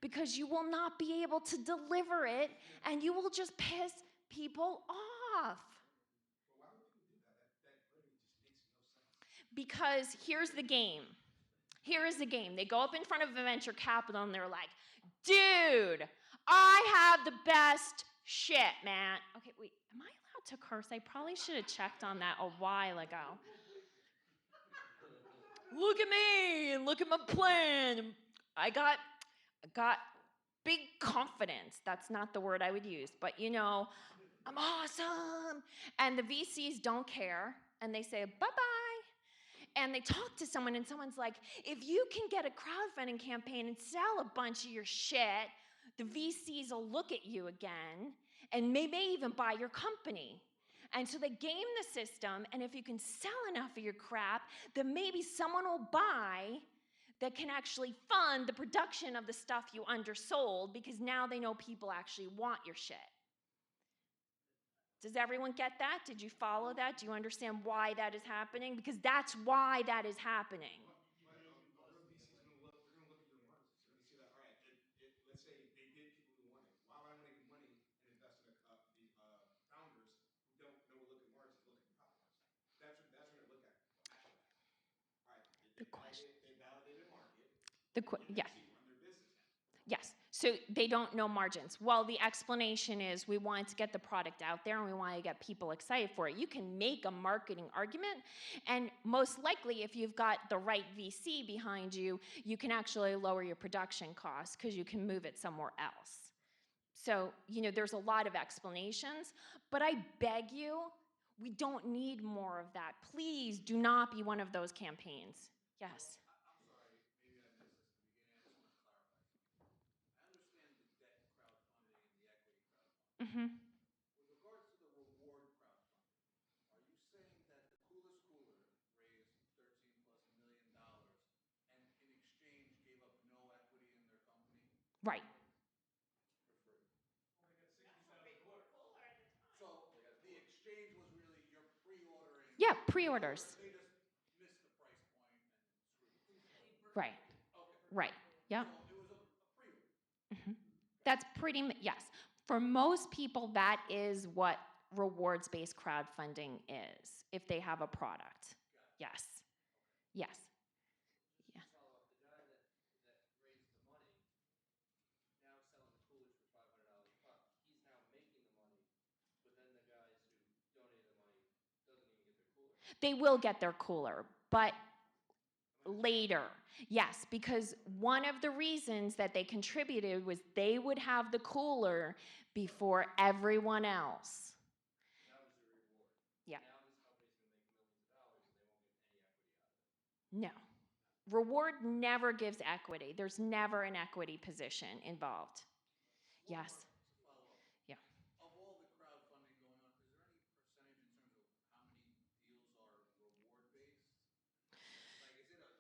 because you will not be able to deliver it and you will just piss people off. But why would people do that? That literally just makes no sense. Because here's the game. Here is the game. They go up in front of a venture capital and they're like, dude, I have the best shit, man. Okay, wait, am I allowed to curse? I probably should have checked on that a while ago. Look at me and look at my plan. I got big confidence. That's not the word I would use, but you know, I'm awesome. And the VCs don't care, and they say, bye-bye. And they talk to someone, and someone's like, if you can get a crowdfunding campaign and sell a bunch of your shit, the VCs will look at you again, and may even buy your company. And so they game the system, and if you can sell enough of your crap, then maybe someone will buy that can actually fund the production of the stuff you undersold, because now they know people actually want your shit. Does everyone get that? Did you follow that? Do you understand why that is happening? Because that's why that is happening. But real VC's they're gonna look at your margins. They're gonna see that, all right, let's say they get people who want it. Why would I want to give money and invest in these founders who don't know look at margins, look at profit margins? That's what they're look at after that. All right, The question. they validated market. Yeah. Actually run their business now. Yes, so they don't know margins. Well, the explanation is we want to get the product out there and we want to get people excited for it. You can make a marketing argument, and most likely if you've got the right VC behind you, you can actually lower your production costs because you can move it somewhere else. So, you know, there's a lot of explanations, but I beg you, we don't need more of that. Please do not be one of those campaigns. Yes. I'm sorry, maybe I missed this at the beginning. I just want to clarify something. I understand the debt crowdfunding and the equity crowdfunding. Mm-hmm. With regards to the reward crowdfunding, are you saying that the Coolest Cooler raised $13+ million and in exchange gave up no equity in their company Right. for free? Only got 60,000 orders. So the exchange was really you're pre-ordering. Yeah, pre-orders. They just missed the price point and screwed you. Right. Okay. Right. Yeah. So it was a pre-order. Mm-hmm. That's yes. For most people, that is what rewards-based crowdfunding is, if they have a product. Yes. Yes. Yeah. Follow up. The guy that raised the money now selling the coolers for $500 a pop. He's now making the money, but then the guys who donated the money doesn't even get their cooler. They will get their cooler, but later. Yes, because one of the reasons that they contributed was they would have the cooler before everyone else. That was the reward. Yeah. Now this company's going to make millions of dollars and they won't get any equity out of it. No. Reward never gives equity. There's never an equity position involved. Yes. To follow up. Yeah. Of all the crowdfunding going on, is there any percentage in terms of how many deals are reward-based? Like, is it a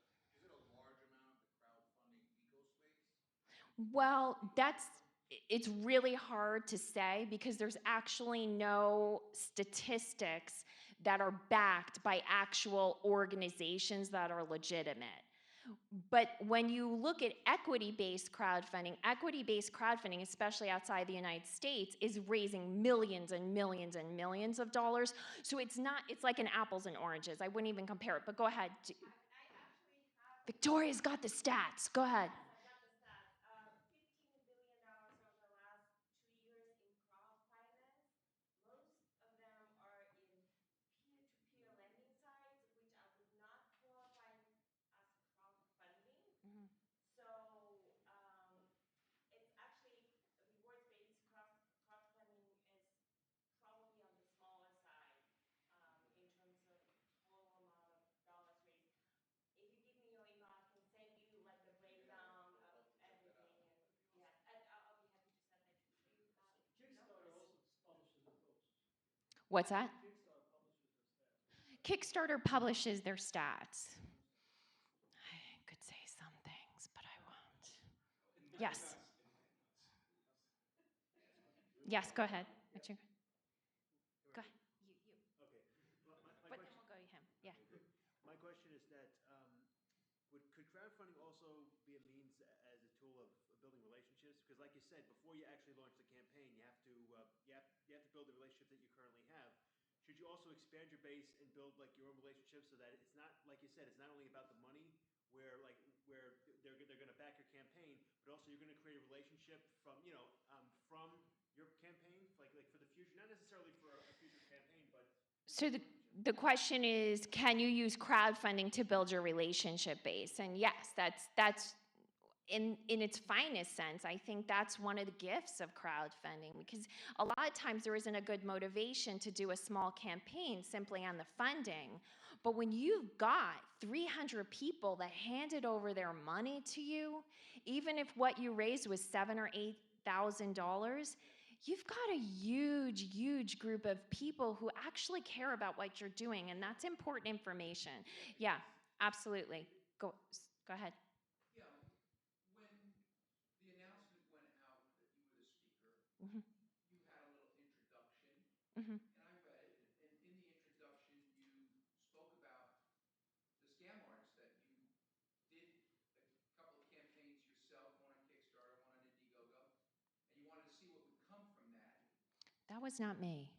large amount of the crowdfunding eco space? Well, that's it's really hard to say because there's actually no statistics that are backed by actual organizations that are legitimate. But when you look at equity-based crowdfunding, especially outside the United States, is raising millions and millions and millions of dollars. So it's like an apples and oranges. I wouldn't even compare it, but go ahead. I actually have. Victoria's got the stats. Go ahead. Yes, I got the stat. $15 billion over the last 2 years in crowd finance. Most of them are in peer-to-peer lending sites, which I would not qualify as crowdfunding. Mhm. So it's actually rewards-based crowdfunding is probably on the smaller side in terms of total amount of dollars raised. If you give me your email, I can send you like the breakdown of everything. And yes, and I'll be happy to send that to you. So you got Kickstarter numbers. also publishes the posts. What's that? Kickstarter publishes their stats. Kickstarter publishes their stats. I could say some things, but I won't. Yes. Yes, go ahead. Go ahead. You. Okay. My But then question, we'll go to him. Yeah. my question is that could crowdfunding also be a means as a tool of building relationships? Because, like you said, before you actually launch the campaign, you have to build the relationships that you currently have. Should you also expand your base and build like your own relationships so that it's not, like you said, it's not only about the money, where they're going to back your campaign, but also you're going to create a relationship from from your campaign, like for the future, not necessarily for a future campaign, but So the question is, can you use crowdfunding to build your relationship base? And yes, that's in its finest sense. I think that's one of the gifts of crowdfunding, because a lot of times there isn't a good motivation to do a small campaign simply on the funding. But when you've got 300 people that handed over their money to you, even if what you raised was $7,000 or $8,000, you've got a huge, huge group of people who actually care about what you're doing, and that's important information. Yeah, absolutely. Go ahead. Yeah, when the announcement went out that you were the speaker, Mhm. you had a little introduction, Mhm. and I read it. And in the introduction, you spoke about the scam artists that you did a couple of campaigns yourself, one on Kickstarter, one on Indiegogo, and you wanted to see what would come from that. That was not me.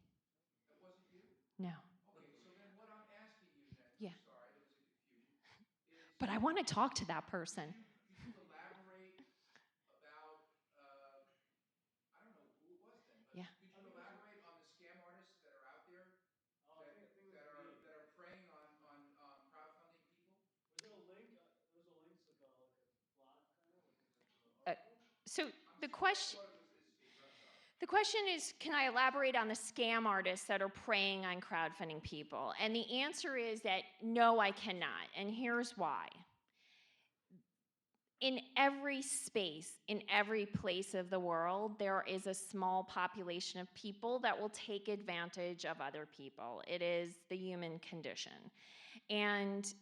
That wasn't you? No. Okay, so then what I'm asking you then, Yeah. sorry, there was a confusion, is But I want to talk to that person. could you elaborate about, I don't know who it was then, but Yeah. could you elaborate on the scam artists that are out there I think it was me. that are preying on crowdfunding people? Was there a link? There was a link to like a blog kind of like Uh, an article. So the I question. thought it was this speaker, I'm sorry. The question is, can I elaborate on the scam artists that are preying on crowdfunding people? And the answer is that no, I cannot. And here's why. In every space, in every place of the world, there is a small population of people that will take advantage of other people. It is the human condition. And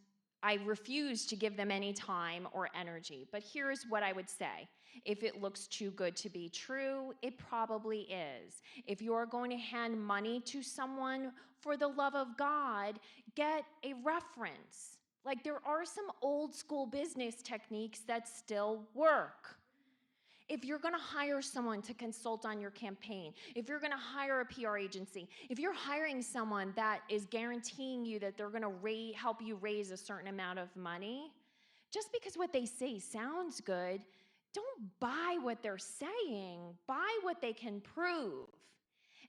I refuse to give them any time or energy. But here's what I would say. If it looks too good to be true, it probably is. If you're going to hand money to someone, for the love of God, get a reference. Like, there are some old school business techniques that still work. If you're going to hire someone to consult on your campaign, if you're going to hire a PR agency, if you're hiring someone that is guaranteeing you that they're going to help you raise a certain amount of money, just because what they say sounds good, don't buy what they're saying. Buy what they can prove.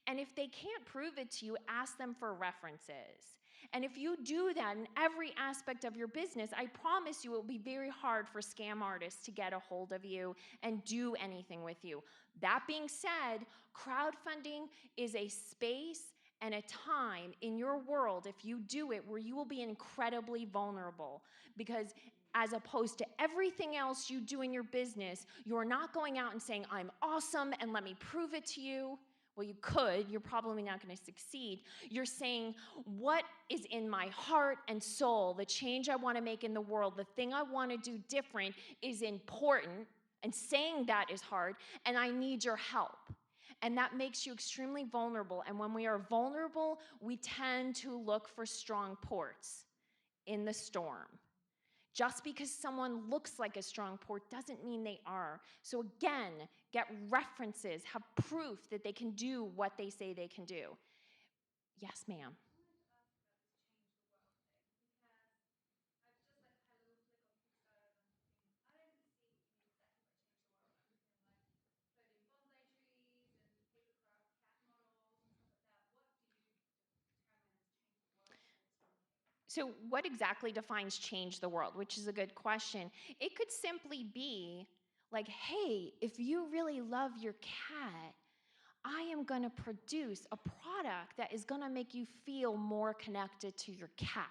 And if they can't prove it to you, ask them for references. And if you do that in every aspect of your business, I promise you it will be very hard for scam artists to get a hold of you and do anything with you. That being said, crowdfunding is a space and a time in your world, if you do it, where you will be incredibly vulnerable. Because as opposed to everything else you do in your business, you're not going out and saying, I'm awesome and let me prove it to you. Well, you could, you're probably not going to succeed. You're saying, what is in my heart and soul, the change I want to make in the world, the thing I want to do different is important, And saying that is hard, and I need your help. And that makes you extremely vulnerable. And when we are vulnerable, we tend to look for strong ports in the storm. Just because someone looks like a strong port doesn't mean they are. So again, get references, have proof that they can do what they say they can do. Yes, ma'am. I wanted to ask about this change the world thing because I've just like had a little click on Kickstarter and I'm thinking, I don't see exactly what change the world. I'm looking at like 30 bonsai trees and papercraft cat models and stuff like that. What do you determine as change the world for this company? So what exactly defines change the world, which is a good question. It could simply be like, hey, if you really love your cat, I am going to produce a product that is going to make you feel more connected to your cat.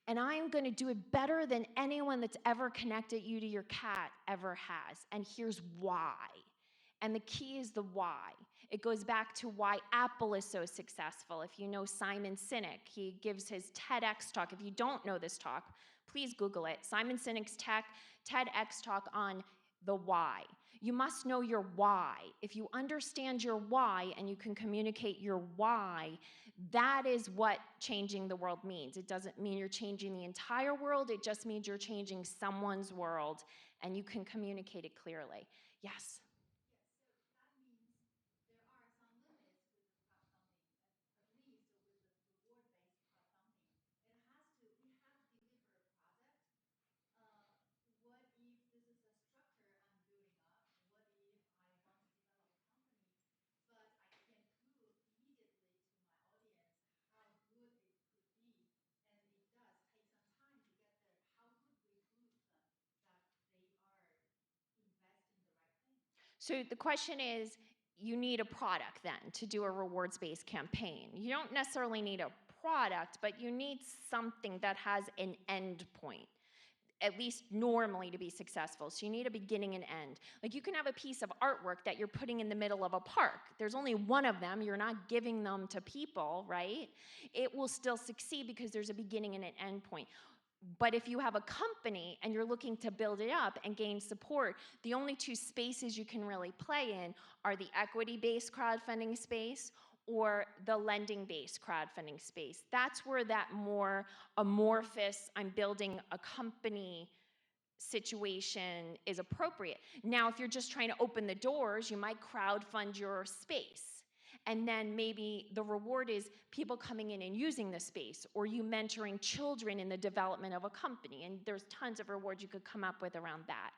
And I'm going to do it better than anyone that's ever connected you to your cat ever has. And here's why. And the key is the why. It goes back to why Apple is so successful. If you know Simon Sinek, he gives his TEDx talk. If you don't know this talk, please Google it. Simon Sinek's TEDx talk on the why. You must know your why. If you understand your why and you can communicate your why, that is what changing the world means. It doesn't mean you're changing the entire world. It just means you're changing someone's world and you can communicate it clearly. Yes? Yes, so that means there are some limits with the crowdfunding, at least with the reward-based crowdfunding. We have to deliver a product. What if this is a structure I'm building up? What if I want to develop a company, but I can't prove immediately to my audience how good it could be, and it does take some time to get there. How could we prove them that they are investing the right thing? So the question is, you need a product then to do a rewards-based campaign. You don't necessarily need a product, but you need something that has an end point, at least normally, to be successful. So you need a beginning and end. Like you can have a piece of artwork that you're putting in the middle of a park. There's only one of them. You're not giving them to people, right? It will still succeed because there's a beginning and an end point. But if you have a company and you're looking to build it up and gain support, the only two spaces you can really play in are the equity-based crowdfunding space or the lending-based crowdfunding space. That's where that more amorphous, I'm building a company situation is appropriate. Now, if you're just trying to open the doors, you might crowdfund your space. And then maybe the reward is people coming in and using the space, or you mentoring children in the development of a company. And there's tons of rewards you could come up with around that.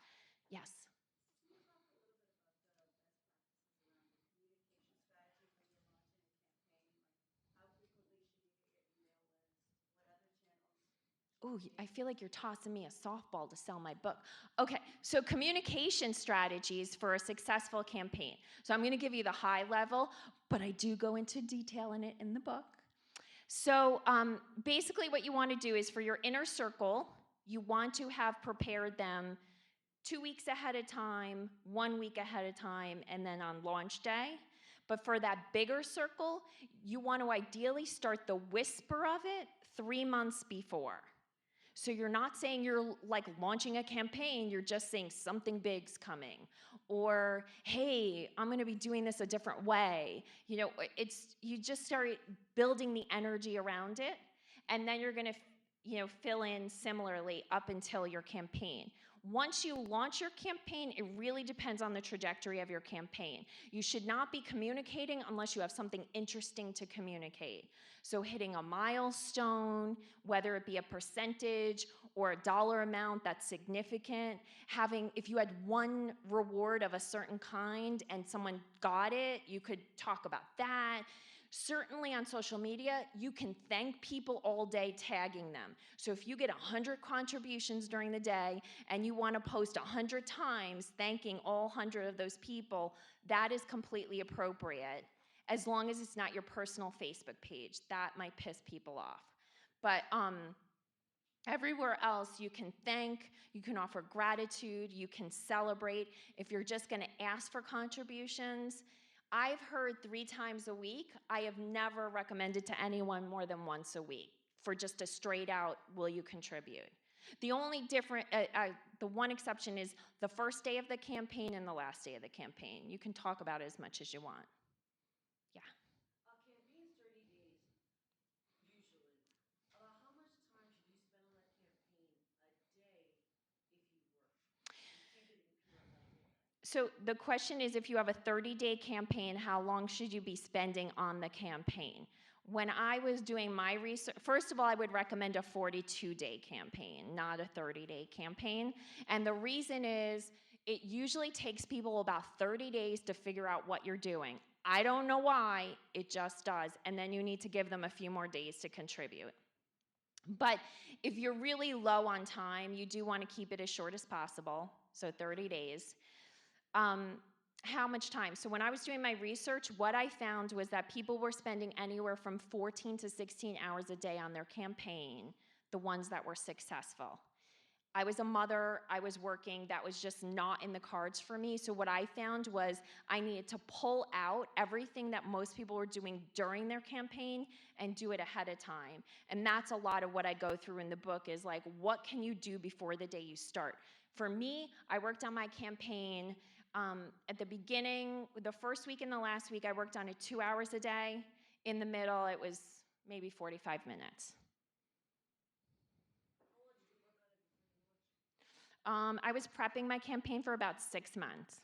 Yes? Can you talk a little bit about the best practices around the communication strategy when you're launching a campaign? Like how frequently should you get your email list? What other channels? Ooh, I feel like you're tossing me a softball to sell my book. Okay, so communication strategies for a successful campaign. So I'm going to give you the high level, but I do go into detail in it in the book. So basically what you want to do is for your inner circle, you want to have prepared them 2 weeks ahead of time, 1 week ahead of time, and then on launch day. But for that bigger circle, you want to ideally start the whisper of it 3 months before. So you're not saying you're like launching a campaign, you're just saying something big's coming. Or, hey, I'm gonna be doing this a different way. You know, you just start building the energy around it, and then you're gonna fill in similarly up until your campaign. Once you launch your campaign, it really depends on the trajectory of your campaign. You should not be communicating unless you have something interesting to communicate. So hitting a milestone, whether it be a percentage or a dollar amount that's significant, if you had one reward of a certain kind and someone got it, you could talk about that. Certainly on social media, you can thank people all day tagging them. So if you get 100 contributions during the day and you want to post 100 times thanking all 100 of those people, that is completely appropriate, as long as it's not your personal Facebook page. That might piss people off. But everywhere else, you can thank, you can offer gratitude, you can celebrate. If you're just going to ask for contributions, I've heard 3 times a week. I have never recommended to anyone more than once a week for just a straight out, will you contribute? The only the one exception is the first day of the campaign and the last day of the campaign. You can talk about it as much as you want. Yeah. A campaign's 30 days, usually. About how much time should you spend on that campaign a day if you work? You can't be at the computer all day. So the question is, if you have a 30-day campaign, how long should you be spending on the campaign? When I was doing my research, first of all, I would recommend a 42-day campaign, not a 30-day campaign. And the reason is, it usually takes people about 30 days to figure out what you're doing. I don't know why, it just does. And then you need to give them a few more days to contribute. But if you're really low on time, you do want to keep it as short as possible, so 30 days. How much time? So when I was doing my research, what I found was that people were spending anywhere from 14 to 16 hours a day on their campaign, the ones that were successful. I was a mother, I was working, that was just not in the cards for me. So what I found was I needed to pull out everything that most people were doing during their campaign and do it ahead of time. And that's a lot of what I go through in the book is like, what can you do before the day you start? For me, I worked on my campaign at the beginning, the first week and the last week, I worked on it 2 hours a day. In the middle, it was maybe 45 minutes. I was prepping my campaign for about 6 months.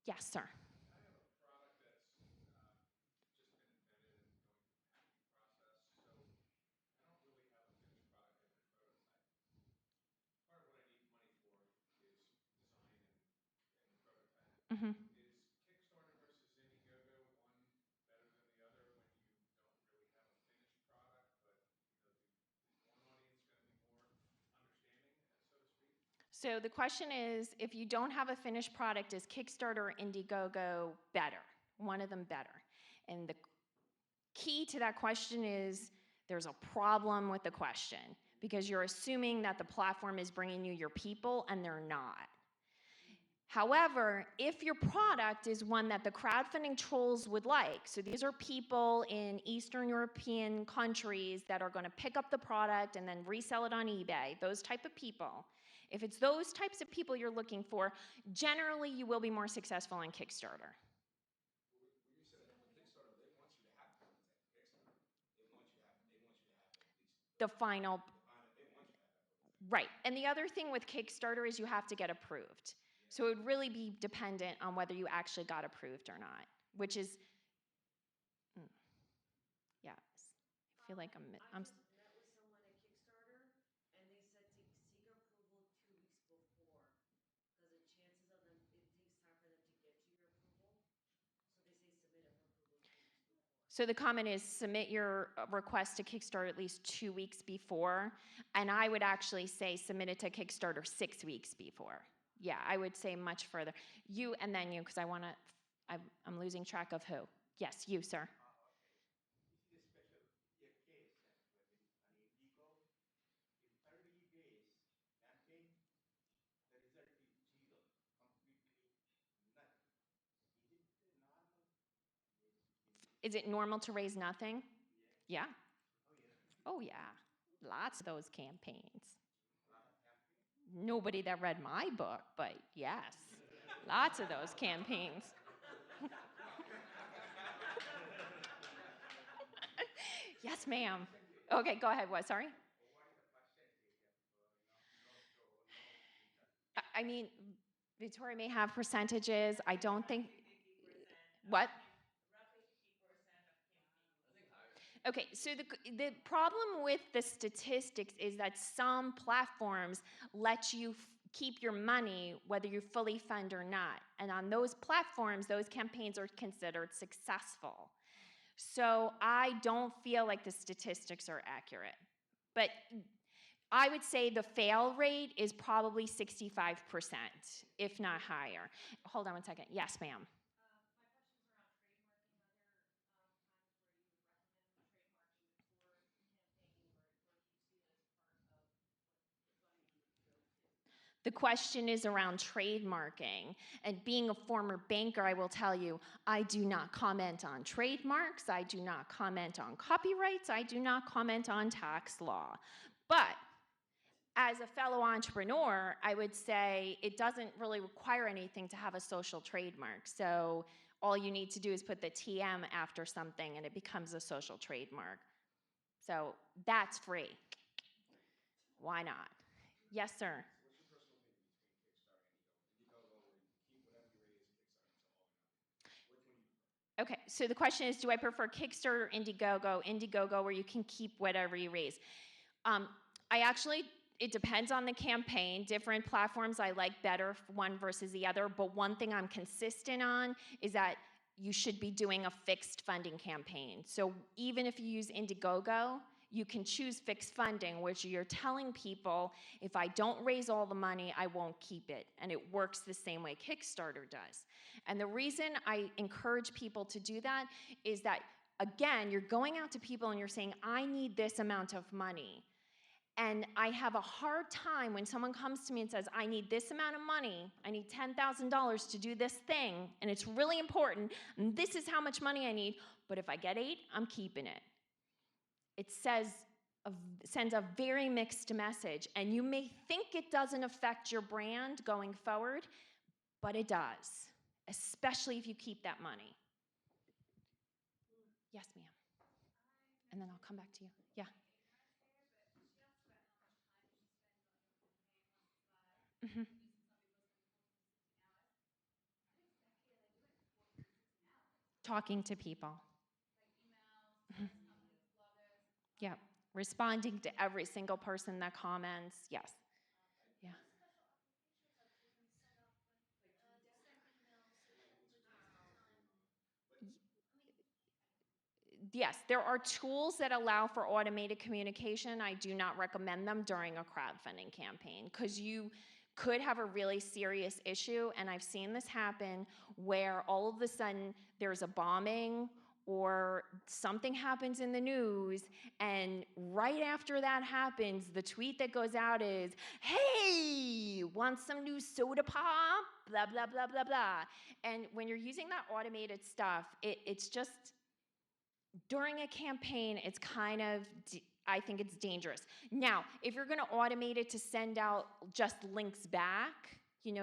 Yes, sir. I have a product that's just been invented and going through the packaging process, so I don't really have a finished product. I have a prototype. Part of what I need money for is design and the prototype. Is Kickstarter versus Indiegogo one better than the other when you don't really have a finished product, but is one audience going to be more understanding, so to speak? So the question is, if you don't have a finished product, is Kickstarter or Indiegogo better? One of them better? And the key to that question is there's a problem with the question because you're assuming that the platform is bringing you your people, and they're not. However, if your product is one that the crowdfunding trolls would like, so these are people in Eastern European countries that are going to pick up the product and then resell it on eBay, those type of people, if it's those types of people you're looking for, generally you will be more successful on Kickstarter. Well, you said that with Kickstarter, they want you to have prototype Kickstarter. They want you to have at least The final, they want you to have that prototype. right. And the other thing with Kickstarter is you have to get approved. So it would really be dependent on whether you actually got approved or not, which is, yes. I feel like I'm I just met with someone at Kickstarter, and they said to seek approval 2 weeks before, because the chances of them, it takes time for them to get to your approval. So they say submit it for approval 2 weeks before. So the comment is submit your request to Kickstarter at least 2 weeks before, and I would actually say submit it to Kickstarter 6 weeks before. Yeah, I would say much further. You and then you, because I'm losing track of who. Yes, you, sir. This is a special case an Indigo. In 30 days campaign, the result is zero, completely nothing. Is it normal? Is it normal to raise nothing? Yeah. Oh, yeah. Oh, yeah. Lots of those campaigns. Nobody that read my book, but yes, lots of those campaigns. Yes, ma'am. Okay, go ahead. What? Sorry? What is the percentage of I mean, Victoria may have percentages. I don't think. What? Okay, so the problem with the statistics is that some platforms let you keep your money whether you fully fund or not. And on those platforms, those campaigns are considered successful. So I don't feel like the statistics are accurate. But I would say the fail rate is probably 65%, if not higher. Hold on one second. Yes, ma'am. My question's around trademarking. Are there times where you would recommend trademarking before the campaign, or do you see it as part of what the funding would go to? The question is around trademarking. And being a former banker, I will tell you, I do not comment on trademarks. I do not comment on copyrights. I do not comment on tax law. But As a fellow entrepreneur, I would say it doesn't really require anything to have a social trademark. So all you need to do is put the TM after something and it becomes a social trademark. So that's free. Why not? Yes, sir. What's your personal opinion between Kickstarter and Indiegogo, where you can keep whatever you raise, Kickstarter, so all or nothing? Which one do you prefer? Okay, so the question is, do I prefer Kickstarter or Indiegogo? Indiegogo, where you can keep whatever you raise. I actually, it depends on the campaign. Different platforms I like better one versus the other, but one thing I'm consistent on is that you should be doing a fixed funding campaign. So even if you use Indiegogo, you can choose fixed funding, which you're telling people, if I don't raise all the money, I won't keep it. And it works the same way Kickstarter does. And the reason I encourage people to do that is that, again, you're going out to people and you're saying, I need this amount of money. And I have a hard time when someone comes to me and says, I need this amount of money, I need $10,000 to do this thing, and it's really important, and this is how much money I need, but if I get 8, I'm keeping it. It sends a very mixed message, and you may think it doesn't affect your brand going forward, but it does, especially if you keep that money. Yes, ma'am. And then I'll come back to you. Yeah. Mm-hmm. Talking to people. Mhm. Yeah, responding to every single person that comments. Yes. Yeah. Yes, there are tools that allow for automated communication. I do not recommend them during a crowdfunding campaign because you could have a really serious issue, and I've seen this happen where all of a sudden there's a bombing or something happens in the news, and right after that happens, the tweet that goes out is, hey, want some new soda pop? Blah, blah, blah, blah, blah. And when you're using that automated stuff, it's just, during a campaign, it's kind of, I think it's dangerous. Now, if you're gonna automate it to send out just links back,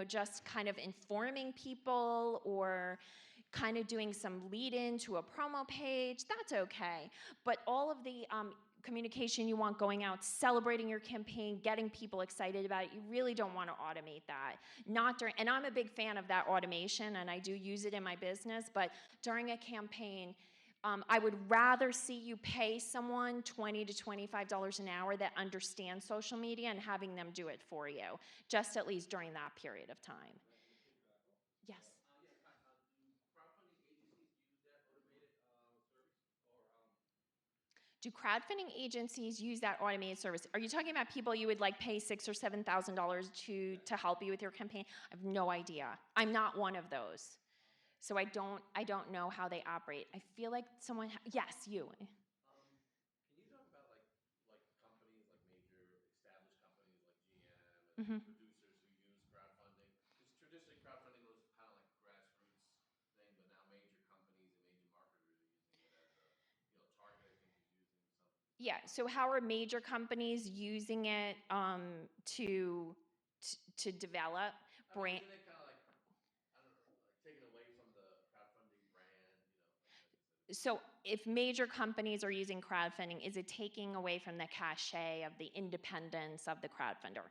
just kind of informing people or kind of doing some lead in to a promo page, that's okay. But all of the communication you want going out, celebrating your campaign, getting people excited about it, you really don't want to automate that. Not during, and I'm a big fan of that automation, and I do use it in my business, but during a campaign, I would rather see you pay someone $20 to $25 an hour that understands social media and having them do it for you, just at least during that period of time. Yes. Do crowdfunding agencies use that automated service? Do crowdfunding agencies use that automated service? Are you talking about people you would pay $6,000 or $7,000 to help you with your campaign? I have no idea. I'm not one of those. So I don't know how they operate. I feel like someone, yes, you. Can you talk about like companies, like major established companies like GM and Mm-hmm. producers who use crowdfunding? Because traditionally crowdfunding was kind of like a grassroots thing, but now major companies and major marketers are using it as a, Target I think is using something. Yeah, so how are major companies using it to develop brand? Isn't it kind of like, I don't know, like taken away from the crowdfunding brand, So if major companies are using crowdfunding, is it taking away from the cachet of the independence of the crowdfunder?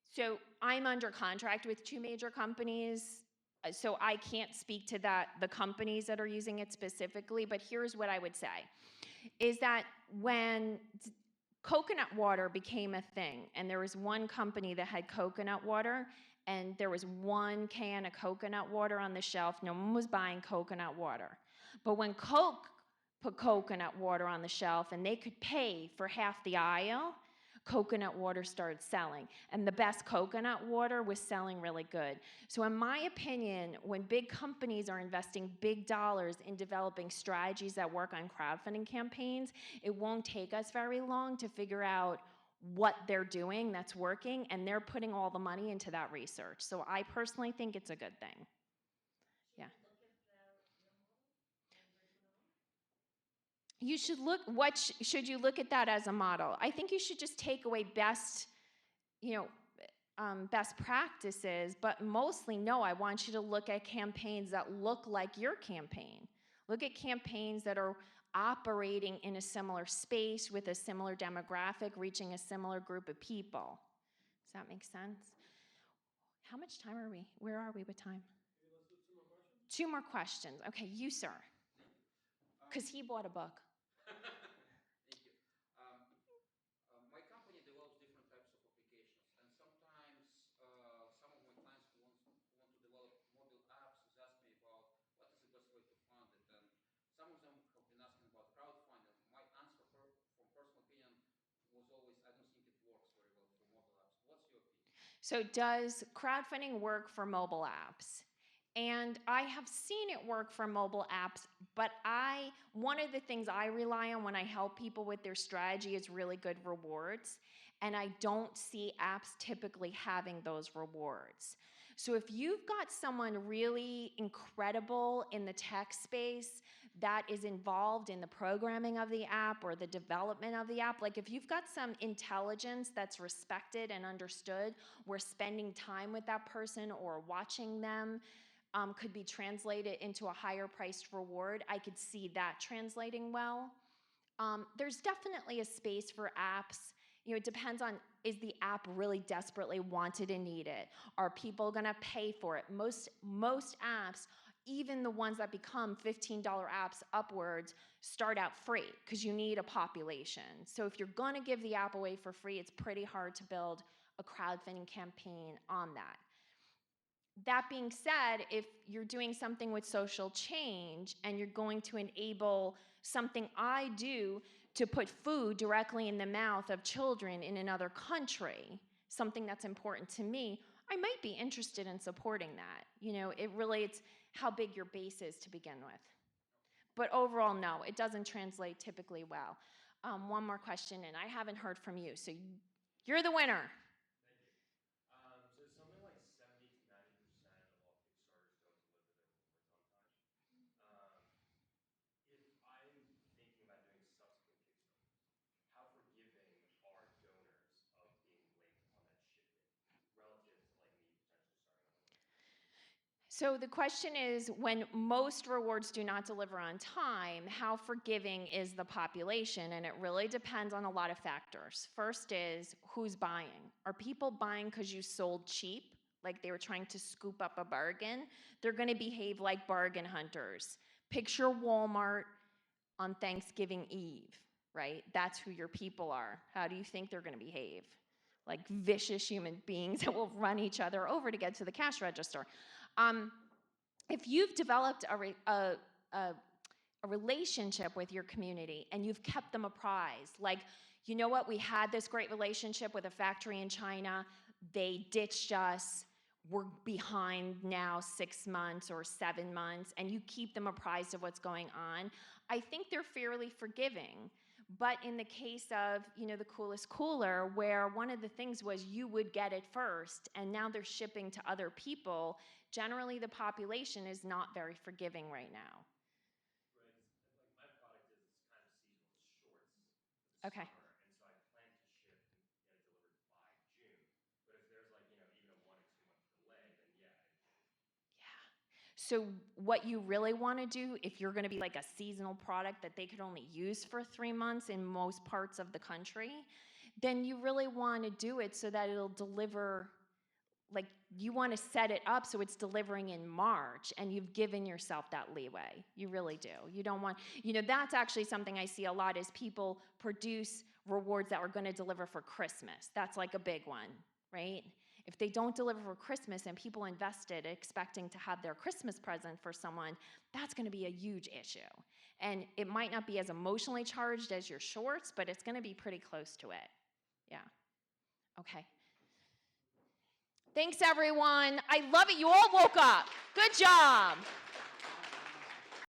So I'm under contract with 2 major companies, so I can't speak to the companies that are using it specifically, but here's what I would say, is that when coconut water became a thing, and there was one company that had coconut water, and there was one can of coconut water on the shelf, no one was buying coconut water. But when Coke put coconut water on the shelf and they could pay for half the aisle, coconut water started selling. And the best coconut water was selling really good. So in my opinion, when big companies are investing big dollars in developing strategies that work on crowdfunding campaigns, it won't take us very long to figure out what they're doing that's working, and they're putting all the money into that research. So I personally think it's a good thing. Yeah. You should look, should you look at that as a model? I think you should just take away best best practices, but mostly, no, I want you to look at campaigns that look like your campaign. Look at campaigns that are operating in a similar space with a similar demographic, reaching a similar group of people. Does that make sense? How much time are we? Where are we with time? Maybe let's do 2 more questions. 2 more questions. Okay, you, sir. Because he bought a book. Thank you. My company develops different types of applications, and sometimes some of my clients who want to develop mobile apps is ask me about what is the best way to fund it, and some of them have been asking about crowdfunding. My answer from personal opinion was always, I don't think it works very well for mobile apps. What's your opinion? So does crowdfunding work for mobile apps? And I have seen it work for mobile apps, but one of the things I rely on when I help people with their strategy is really good rewards. And I don't see apps typically having those rewards. So if you've got someone really incredible in the tech space that is involved in the programming of the app or the development of the app, like if you've got some intelligence that's respected and understood, where spending time with that person or watching them could be translated into a higher priced reward, I could see that translating well. There's definitely a space for apps. It depends on, is the app really desperately wanted and needed? Are people gonna pay for it? Most apps, even the ones that become $15 apps upwards, start out free because you need a population. So if you're gonna give the app away for free, it's pretty hard to build a crowdfunding campaign on that. That being said, if you're doing something with social change and you're going to enable something I do to put food directly in the mouth of children in another country, something that's important to me, I might be interested in supporting that. It's how big your base is to begin with. But overall, no, it doesn't translate typically well. One more question, and I haven't heard from you, so you're the winner. Thank you. So something like 70 to 90% of all Kickstarters don't deliver their rewards on time. If I'm thinking about doing subsequent Kickstarters, how forgiving are donors of being late on that shipment relative to like me potentially starting on my own? So the question is, when most rewards do not deliver on time, how forgiving is the population? And it really depends on a lot of factors. First is, who's buying? Are people buying because you sold cheap, like they were trying to scoop up a bargain? They're gonna behave like bargain hunters. Picture Walmart on Thanksgiving Eve, right? That's who your people are. How do you think they're gonna behave? Like vicious human beings that will run each other over to get to the cash register. If you've developed a relationship with your community and you've kept them apprised, like, you know what, we had this great relationship with a factory in China, they ditched us, we're behind now 6 months or 7 months, and you keep them apprised of what's going on, I think they're fairly forgiving. But in the case of, the Coolest Cooler, where one of the things was you would get it first, and now they're shipping to other people, generally the population is not very forgiving right now. Right, like my product is kind of seasonal, it's shorts for the Okay. summer, and so I plan to ship and get it delivered by June. But if there's like, even a 1 or 2 month delay, then yeah. So what you really want to do, if you're going to be like a seasonal product that they could only use for 3 months in most parts of the country, then you really want to do it so that it'll deliver, like you want to set it up so it's delivering in March, and you've given yourself that leeway. You really do. You don't want, that's actually something I see a lot is people produce rewards that are going to deliver for Christmas. That's like a big one, right? If they don't deliver for Christmas and people invested expecting to have their Christmas present for someone, that's going to be a huge issue. And it might not be as emotionally charged as your shorts, but it's going to be pretty close to it. Yeah. Okay. Thanks, everyone. I love it. You all woke up. Good job.